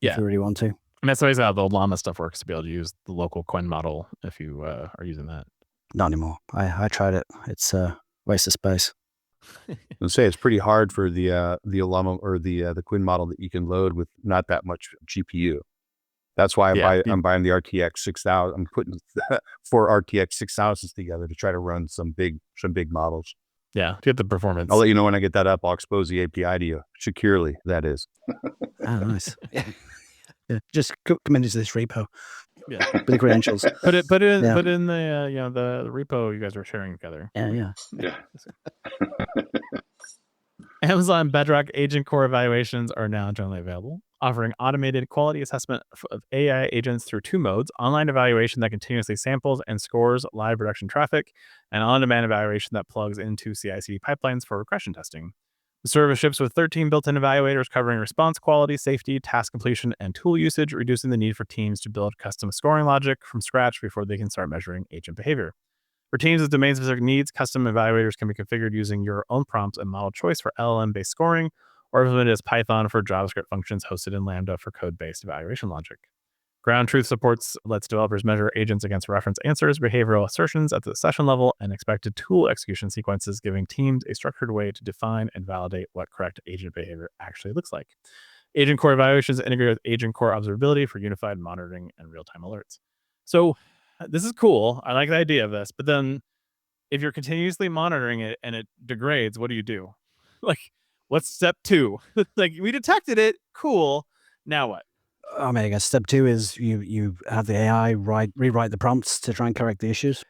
If you really want to. And that's always how the Llama stuff works, to be able to use the local Quen model if you are using that. Not anymore. I tried it. It's a waste of space. I'll say it's pretty hard for the Llama or the Quen model that you can load with not that much GPU. That's why I'm buying the RTX 6000. I'm putting 4 RTX 6000s together to try to run some big models. Yeah, to get the performance. I'll let you know when I get that up. I'll expose the API to you securely. That is. Oh, nice. Yeah, just come into this repo. Yeah, with the credentials. Put in the repo you guys are sharing together. Yeah. Amazon Bedrock Agent Core evaluations are now generally available. offering automated quality assessment of AI agents through 2 modes: online evaluation that continuously samples and scores live production traffic, and on-demand evaluation that plugs into CI/CD pipelines for regression testing. The service ships with 13 built-in evaluators covering response quality, safety, task completion, and tool usage, reducing the need for teams to build custom scoring logic from scratch before they can start measuring agent behavior. For teams with domain-specific needs, custom evaluators can be configured using your own prompts and model choice for LLM-based scoring, or implemented as Python for JavaScript functions hosted in Lambda for code-based evaluation logic. Ground truth supports lets developers measure agents against reference answers, behavioral assertions at the session level, and expected tool execution sequences, giving teams a structured way to define and validate what correct agent behavior actually looks like. Agent core evaluations integrate with agent core observability for unified monitoring and real-time alerts. So this is cool. I like the idea of this, but then if you're continuously monitoring it and it degrades, what do you do? Like, what's step 2? Like, we detected it, cool. Now what? I mean, I guess step 2 is you have the AI rewrite the prompts to try and correct the issues.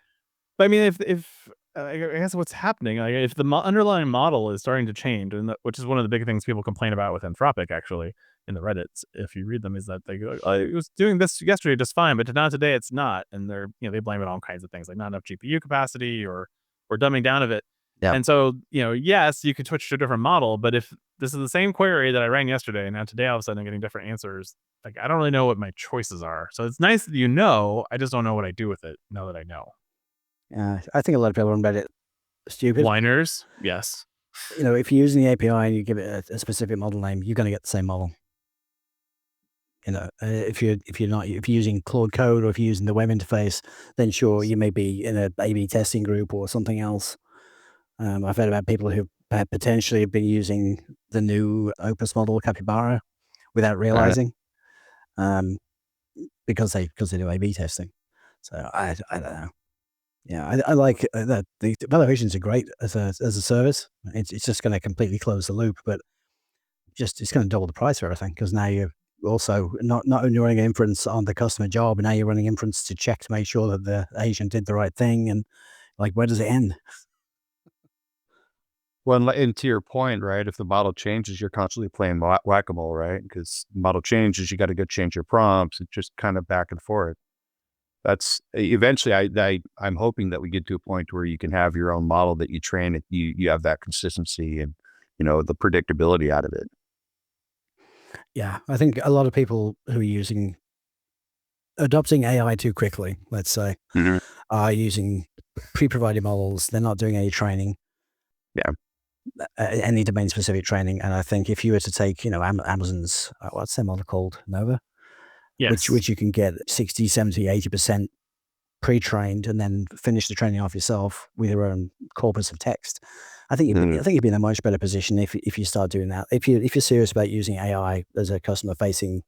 But I mean, if I guess what's happening, like if the underlying model is starting to change, and which is one of the big things people complain about with Anthropic, actually, in the Reddits, if you read them, is that they go, it was doing this yesterday just fine, but now today it's not, and they're they blame it on all kinds of things, like not enough GPU capacity or dumbing down of it. Yeah. And so yes, you could switch to a different model, but if this is the same query that I ran yesterday, and now today all of a sudden I'm getting different answers, like I don't really know what my choices are. So it's nice that I just don't know what I do with it now that I know. I think a lot of people on Reddit are stupid. Whiners, yes. If you're using the API and you give it a specific model name, you're going to get the same model. If you're using Claude code, or if you're using the web interface, then sure, you may be in a A/B testing group or something else. I've heard about people who potentially have been using the new Opus model, Capybara, without realizing, because they do A/B testing. So I don't know. Yeah, I like that the evaluations are great as a service. It's just going to completely close the loop, but it's going to double the price for everything, because now you're also not only running inference on the customer job, but now you're running inference to check to make sure that the agent did the right thing, and like, where does it end? Well, and to your point, right? If the model changes, you're constantly playing whack-a-mole, right? Because model changes, you got to go change your prompts. It's just kind of back and forth. That's eventually, I'm hoping that we get to a point where you can have your own model that you train it. You have that consistency and the predictability out of it. Yeah, I think a lot of people who are adopting AI too quickly, let's say, are using pre-provided models. They're not doing any training. Yeah. Any domain-specific training. And I think if you were to take, Amazon's, what's their model called? Nova? Yes. Which you can get 60, 70, 80% pre-trained, and then finish the training off yourself with your own corpus of text. I think you'd be in a much better position if you start doing that. If you're serious about using AI as a customer-facing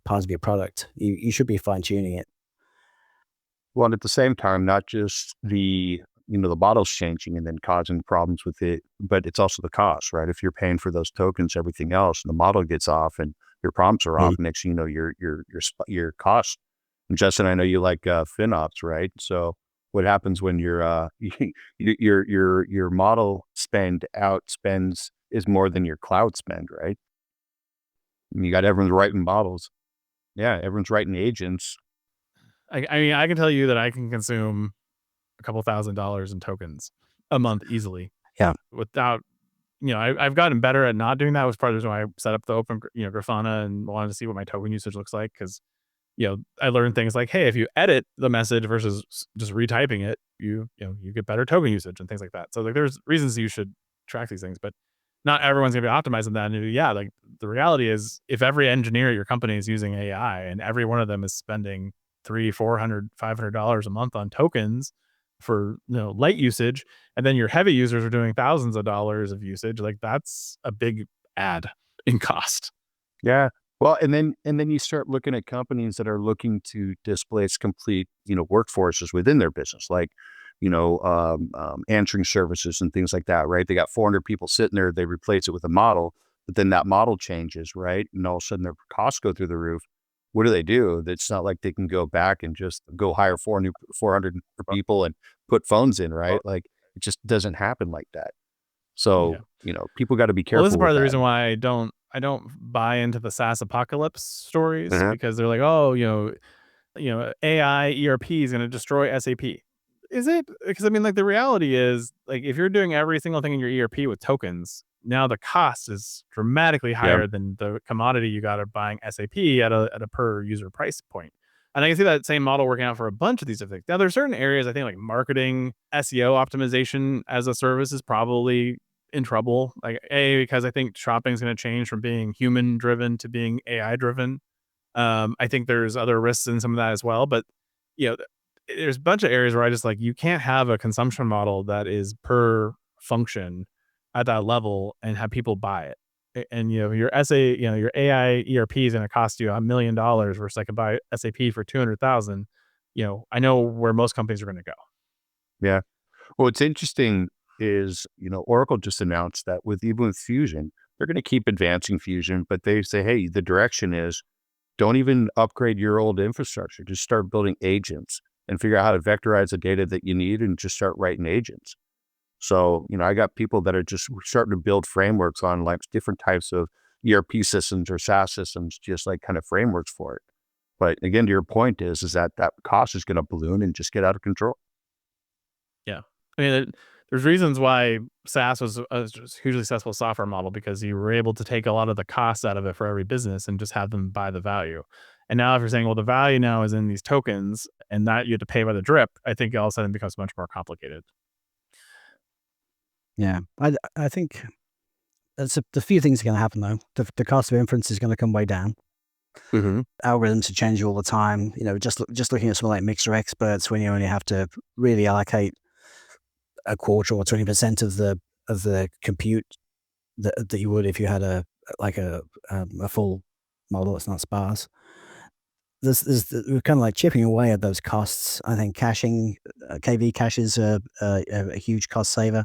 part of your product, you should be fine-tuning it. Well, and at the same time, not just the model's changing and then causing problems with it, but it's also the cost, right? If you're paying for those tokens, everything else, and the model gets off and your prompts are off, next thing you know, your cost. And Justin, I know you like FinOps, right? So what happens when your model outspends is more than your cloud spend, right? And you got everyone's writing models. Yeah, everyone's writing agents. I mean, I can tell you that I can consume a couple $1,000s in tokens a month easily. Yeah. Without, I've gotten better at not doing that. Was part of the reason why I set up the open, Grafana, and wanted to see what my token usage looks like. Because, I learned things like, hey, if you edit the message versus just retyping it, you get better token usage and things like that. So like, there's reasons you should track these things, but not everyone's gonna be optimizing that. And yeah, like the reality is, if every engineer at your company is using AI and every one of them is spending $300, $400, $500 a month on tokens for light usage, and then your heavy users are doing thousands of dollars of usage, like that's a big add in cost. Yeah. Well, and then you start looking at companies that are looking to displace complete workforces within their business, like answering services and things like that, right? They got 400 people sitting there, they replace it with a model, but then that model changes, right? And all of a sudden their costs go through the roof. What do? It's not like they can go back and just go hire 400 people and put phones in, right? Like it just doesn't happen like that. So, people got to be careful. Well, this is part of the reason why I don't buy into the SaaS apocalypse stories Uh-huh. because they're like, oh, AI ERP is going to destroy SAP. Is it? Because I mean, like the reality is, like if you're doing every single thing in your ERP with tokens, now the cost is dramatically Yeah. higher than the commodity you got of buying SAP at a per user price point. And I can see that same model working out for a bunch of these things. Now, there's certain areas I think like marketing, SEO optimization as a service is probably in trouble. Like because I think shopping is going to change from being human driven to being AI driven. I think there's other risks in some of that as well, but you know, there's a bunch of areas where I just like you can't have a consumption model that is per function at that level and have people buy it. And your your AI ERP is going to cost you $1 million versus I could buy SAP for 200,000. I know where most companies are going to go. Yeah. Well, what's interesting is, Oracle just announced that even with Fusion, they're going to keep advancing Fusion, but they say, hey, the direction is don't even upgrade your old infrastructure. Just start building agents and figure out how to vectorize the data that you need and just start writing agents. So, I got people that are just starting to build frameworks on like different types of ERP systems or SaaS systems, just like kind of frameworks for it. But again, to your point is that cost is going to balloon and just get out of control. Yeah. I mean, there's reasons why SaaS was a hugely successful software model because you were able to take a lot of the costs out of it for every business and just have them buy the value. And now if you're saying, well, the value now is in these tokens and that you have to pay by the drip, I think all of a sudden it becomes much more complicated. Yeah, I think that's the few things are going to happen though. The cost of inference is going to come way down. Mm-hmm. Algorithms are changing all the time. Just looking at something like mixer experts, when you only have to really allocate a quarter or 20% of the compute that you would if you had a full model that's not sparse. We're kind of like chipping away at those costs. I think caching, KV caches are a huge cost saver.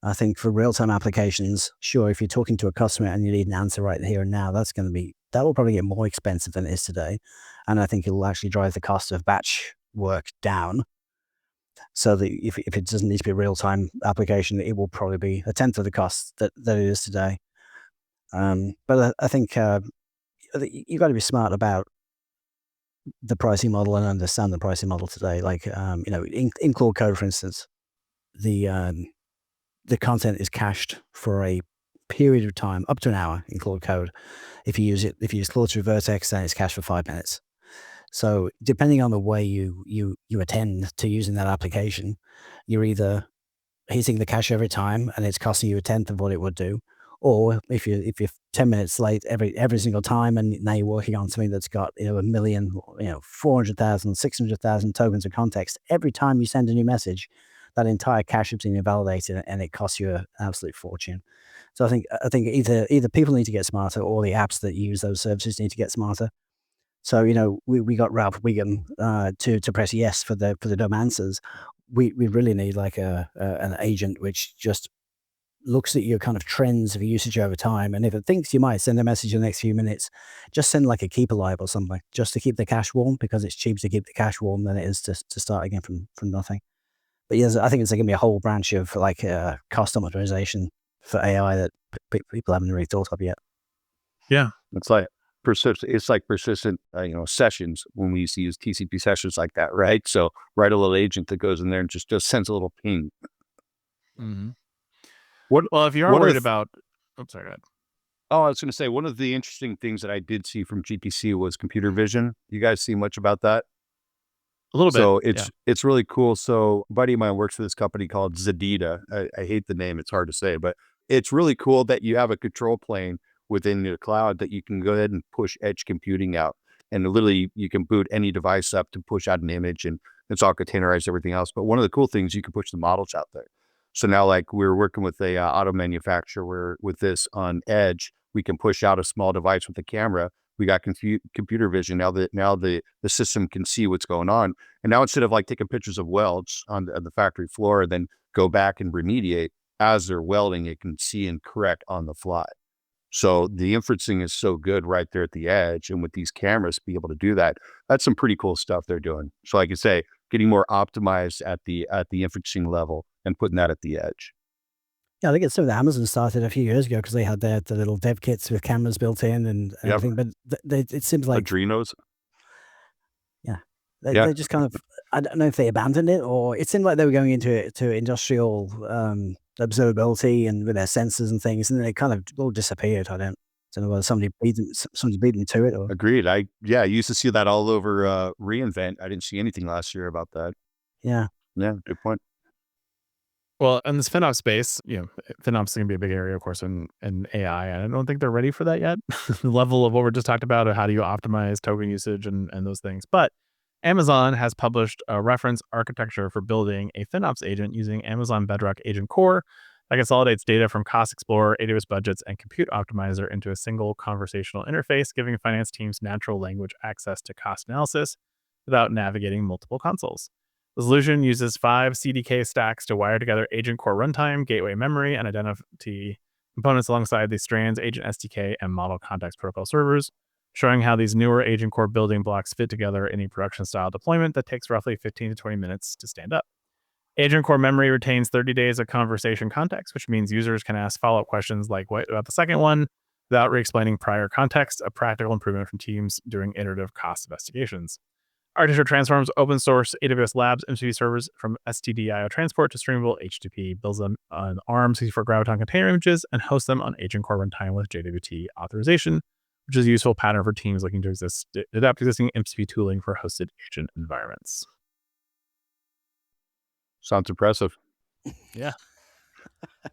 I think for real-time applications, sure, if you're talking to a customer and you need an answer right here and now, that will probably get more expensive than it is today. And I think it'll actually drive the cost of batch work down. So that if it doesn't need to be a real-time application, it will probably be a tenth of the cost that it is today. But I think you got to be smart about the pricing model and understand the pricing model today. Like, in Claude Code, for instance, the content is cached for a period of time, up to an hour in Claude Code. If you use Claude through Vertex, then it's cached for 5 minutes. So depending on the way you attend to using that application, you're either hitting the cache every time and it's costing you a tenth of what it would do, or if you're 10 minutes late every single time, and now you're working on something that's got 1 million, 400,000, 600,000 tokens of context, every time you send a new message, that entire cache is being invalidated and it costs you an absolute fortune. So I think either people need to get smarter or the apps that use those services need to get smarter. So we got Ralph Wiggum to press yes for the dumb answers. We really need like an agent which just looks at your kind of trends of usage over time, and if it thinks you might send a message in the next few minutes, just send like a keep alive or something, just to keep the cache warm, because it's cheaper to keep the cache warm than it is to start again from nothing. But yes, I think it's going to be a whole branch of like cost optimization for AI that people haven't really thought of yet. Yeah, It's like persistent, sessions when we used to use TCP sessions like that, right? So write a little agent that goes in there and just sends a little ping. Mm-hmm. What? Well, if you are worried about, oops, sorry, go ahead. Oh, I was going to say, one of the interesting things that I did see from GTC was computer vision. You guys see much about that? A little bit. So Yeah. it's really cool. So a buddy of mine works for this company called Zadida. I hate the name. It's hard to say, but it's really cool that you have a control plane within the cloud that you can go ahead and push edge computing out. And literally you can boot any device up to push out an image, and it's all containerized, everything else. But one of the cool things, you can push the models out there. So now, like, we're working with a auto manufacturer where with this on edge, we can push out a small device with a camera. We got computer vision. Now the system can see what's going on. And now instead of like taking pictures of welds on the factory floor and then go back and remediate as they're welding, it can see and correct on the fly. So the inferencing is so good right there at the edge. And with these cameras, be able to do that, that's some pretty cool stuff they're doing. So like I say, getting more optimized at the inferencing level and putting that at the edge. Yeah, I think it's something that Amazon started a few years ago because they had the little dev kits with cameras built in and Yep. everything. But it seems like Adrenos. yeah, Yeah. they just kind of, I don't know if they abandoned it, or it seemed like they were going into industrial observability and with their sensors and things, and then it kind of all disappeared. I don't know whether somebody beat them to it, or Agreed. I used to see that all over reInvent. I didn't see anything last year about that. yeah. Yeah, good point. Well, in this FinOps space, FinOps is going to be a big area, of course, in AI. And I don't think they're ready for that yet. The level of what we just talked about, of how do you optimize token usage and those things. But Amazon has published a reference architecture for building a FinOps agent using Amazon Bedrock Agent Core that consolidates data from Cost Explorer, AWS budgets, and Compute Optimizer into a single conversational interface, giving finance teams natural language access to cost analysis without navigating multiple consoles. The solution uses 5 CDK stacks to wire together Agent Core runtime, gateway memory, and identity components alongside the Strands Agent SDK and Model Context Protocol servers, showing how these newer Agent Core building blocks fit together in a production-style deployment that takes roughly 15 to 20 minutes to stand up. Agent Core memory retains 30 days of conversation context, which means users can ask follow-up questions like, what about the second one, without re-explaining prior context, a practical improvement from teams doing iterative cost investigations. Architecture transforms open source AWS Labs MCP servers from STDIO transport to streamable HTTP, builds them on ARM 64 Graviton container images, and hosts them on Agent Core runtime with JWT authorization, which is a useful pattern for teams looking to adapt existing MCP tooling for hosted agent environments. Sounds impressive. Yeah.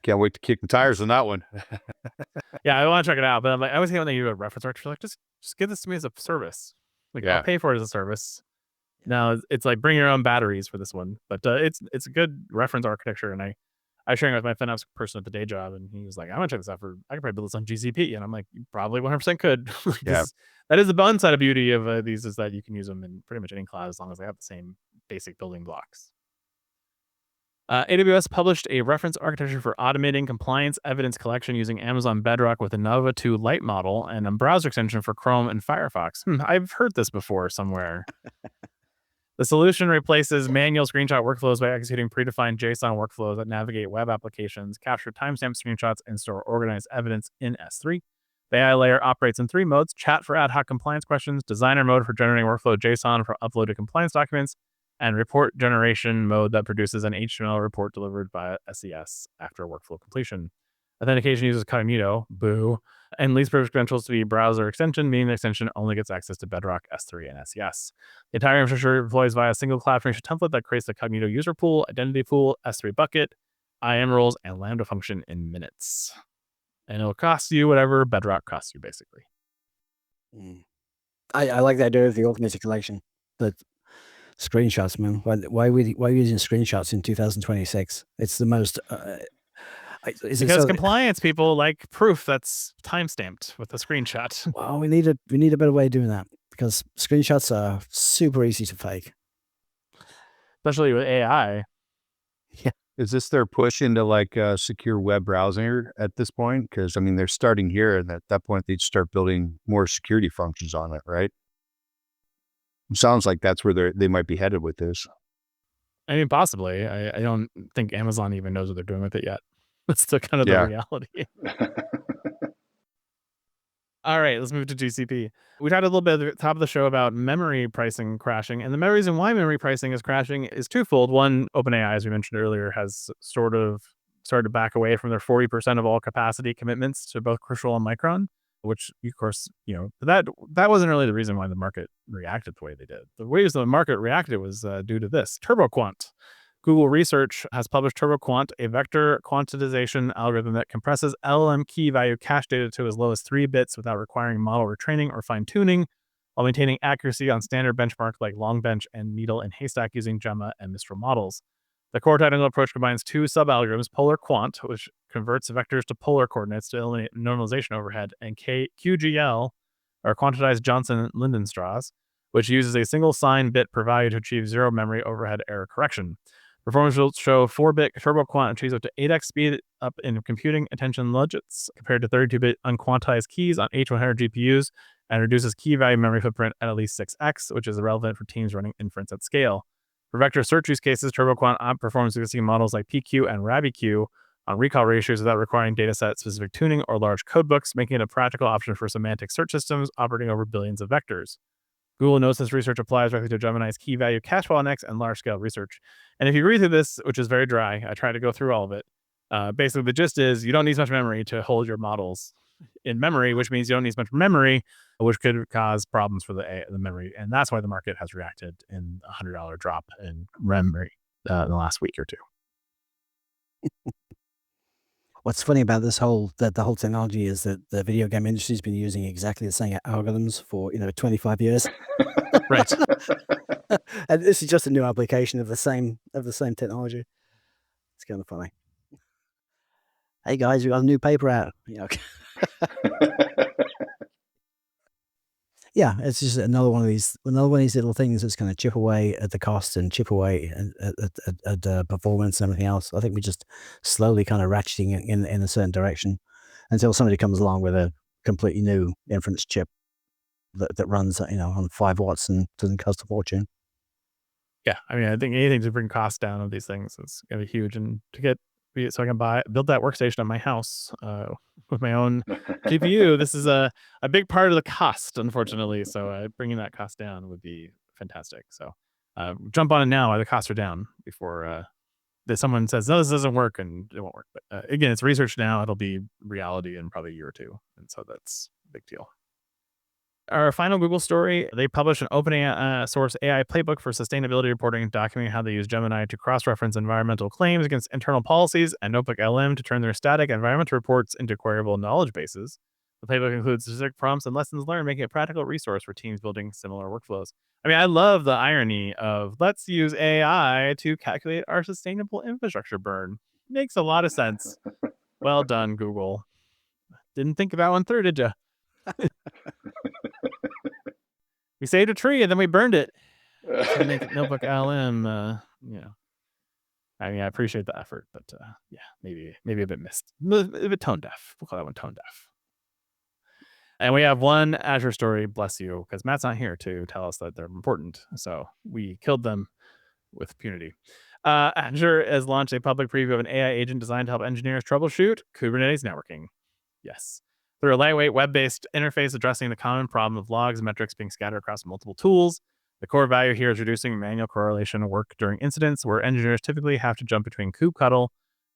Can't wait to kick the tires on that one. Yeah, I want to check it out, but I'm like, I always hate when they do a reference architecture. Like, just give this to me as a service. Like, Yeah. I'll pay for it as a service. Now it's like bring your own batteries for this one, but it's a good reference architecture. And I was sharing it with my FinOps person at the day job, and he was like, "I'm gonna check this out I could probably build this on GCP," and I'm like, "You probably 100% could." Yeah. That is the one side of beauty of these, is that you can use them in pretty much any cloud as long as they have the same basic building blocks. AWS published a reference architecture for automating compliance evidence collection using Amazon Bedrock with a Nova 2 Lite model and a browser extension for Chrome and Firefox. I've heard this before somewhere. The solution replaces manual screenshot workflows by executing predefined JSON workflows that navigate web applications, capture timestamp screenshots, and store organized evidence in S3. The AI layer operates in 3 modes: chat for ad hoc compliance questions, designer mode for generating workflow JSON for uploaded compliance documents, and report generation mode that produces an HTML report delivered via SES after workflow completion. Authentication uses Cognito, boo, and least privileged credentials to be browser extension, meaning the extension only gets access to Bedrock, S3, and SES. The entire infrastructure deploys via a single cloud formation template that creates the Cognito user pool, identity pool, S3 bucket, IAM roles, and Lambda function in minutes. And it'll cost you whatever Bedrock costs you, basically. I like the idea of the automated collection, but screenshots, man. Why are we using screenshots in 2026? It's the most. Because compliance people like proof that's timestamped with a screenshot. Well, we need a better way of doing that, because screenshots are super easy to fake, especially with AI. Yeah. Is this their push into like secure web browser at this point? Because I mean, they're starting here, and at that point, they'd start building more security functions on it, right? It sounds like that's where they might be headed with this. I mean, possibly. I don't think Amazon even knows what they're doing with it yet. That's the kind of the reality. All right, let's move to GCP. We talked a little bit at the top of the show about memory pricing crashing, and the reason why memory pricing is crashing is twofold. One, OpenAI, as we mentioned earlier, has sort of started to back away from their 40% of all capacity commitments to both Crucial and Micron, which, of course, that wasn't really the reason why the market reacted the way they did. The ways the market reacted was due to this. TurboQuant. Google Research has published TurboQuant, a vector quantization algorithm that compresses LLM key value cache data to as low as 3 bits without requiring model retraining or fine-tuning, while maintaining accuracy on standard benchmarks like Longbench and Needle and Haystack using Gemma and Mistral models. The core technical approach combines 2 sub-algorithms, Polar Quant, which converts vectors to polar coordinates to eliminate normalization overhead, and QGL, or Quantized Johnson-Lindenstrass, which uses a single sign bit per value to achieve 0 memory overhead error correction. Performance results show 4-bit TurboQuant achieves up to 8x speed up in computing attention logits compared to 32-bit unquantized keys on H100 GPUs, and reduces key value memory footprint at least 6x, which is relevant for teams running inference at scale. For vector search use cases, TurboQuant outperforms existing models like PQ and RabbitQ, on recall ratios without requiring dataset-specific tuning or large codebooks, making it a practical option for semantic search systems operating over billions of vectors. Google knows this research applies directly to Gemini's key value cache bottlenecks and large-scale research. And if you read through this, which is very dry, I tried to go through all of it. Basically, the gist is you don't need as much memory to hold your models in memory, which means you don't need as much memory, which could cause problems for the memory. And that's why the market has reacted in a $100 drop in memory in the last week or two. What's funny about the whole technology is that the video game industry's been using exactly the same algorithms for 25 years. Right. And this is just a new application of the same technology. It's kind of funny. Hey guys, we got a new paper out. Yeah, it's just another one of these little things that's going to chip away at the cost and chip away at performance and everything else. I think we're just slowly kind of ratcheting in a certain direction until somebody comes along with a completely new inference chip that runs on 5 watts and doesn't cost a fortune. Yeah, I mean, I think anything to bring costs down of these things is going to be huge, and to get so I can build that workstation at my house with my own GPU. This is a big part of the cost, unfortunately. So bringing that cost down would be fantastic. So jump on it now while the costs are down before someone says, no, this doesn't work, and it won't work. But again, it's research now. It'll be reality in probably a year or two. And so that's a big deal. Our final Google story, they published an open source AI playbook for sustainability reporting, documenting how they use Gemini to cross-reference environmental claims against internal policies and Notebook LM to turn their static environmental reports into queryable knowledge bases. The playbook includes specific prompts and lessons learned, making it a practical resource for teams building similar workflows. I mean, I love the irony of let's use AI to calculate our sustainable infrastructure burn. Makes a lot of sense. Well done, Google. Didn't think of that one through, did you? We saved a tree and then we burned it to make it Notebook LM. I mean, I appreciate the effort, but yeah, maybe a bit missed, a bit tone deaf. We'll call that one tone deaf. And we have one Azure story, bless you, because Matt's not here to tell us that they're important. So we killed them with impunity. Azure has launched a public preview of an AI agent designed to help engineers troubleshoot Kubernetes networking. Yes. Through a lightweight web-based interface addressing the common problem of logs and metrics being scattered across multiple tools. The core value here is reducing manual correlation work during incidents where engineers typically have to jump between kubectl,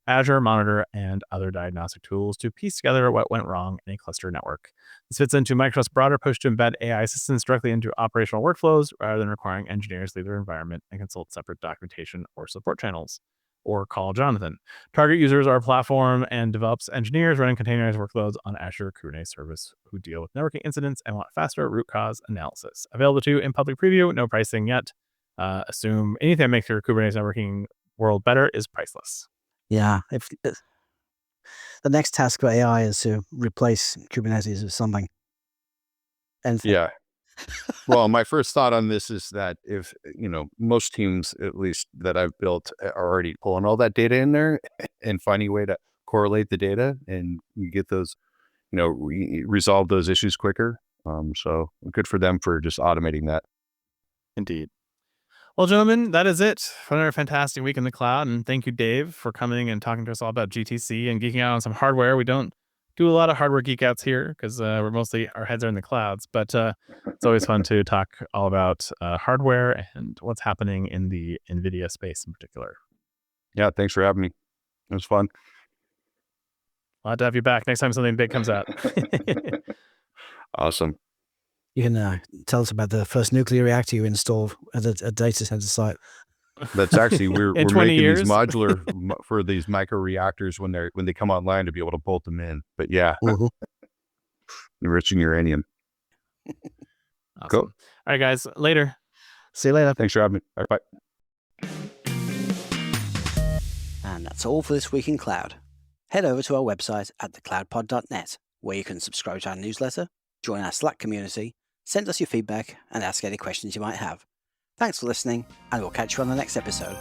Azure Monitor, and other diagnostic tools to piece together what went wrong in a cluster network. This fits into Microsoft's broader push to embed AI assistance directly into operational workflows rather than requiring engineers to leave their environment and consult separate documentation or support channels, or call Jonathan. Target users are platform and DevOps engineers running containerized workloads on Azure Kubernetes service who deal with networking incidents and want faster root cause analysis. Available to in public preview, no pricing yet. Assume anything that makes your Kubernetes networking world better is priceless. Yeah, if the next task for AI is to replace Kubernetes with something. Yeah. Well, my first thought on this is that if, most teams, at least that I've built, are already pulling all that data in there and finding a way to correlate the data and you get those, resolve those issues quicker. So good for them for just automating that. Indeed. Well, gentlemen, that is it for another fantastic week in the cloud. And thank you, Dave, for coming and talking to us all about GTC and geeking out on some hardware. We don't do a lot of hardware geek outs here because we're mostly, our heads are in the clouds, but it's always fun to talk all about hardware and what's happening in the NVIDIA space in particular. Yeah, thanks for having me. It was fun. Glad to have you back next time something big comes out. Awesome. You can tell us about the first nuclear reactor you installed at a data center site. That's actually we're making years? these modular for these micro reactors when they come online to be able to bolt them in. But yeah, enriching uranium. Awesome. Cool. All right, guys. Later. See you later. Thanks for having me. All right, bye. And that's all for this week in cloud. Head over to our website at thecloudpod.net, where you can subscribe to our newsletter, join our Slack community, send us your feedback, and ask any questions you might have. Thanks for listening, and we'll catch you on the next episode.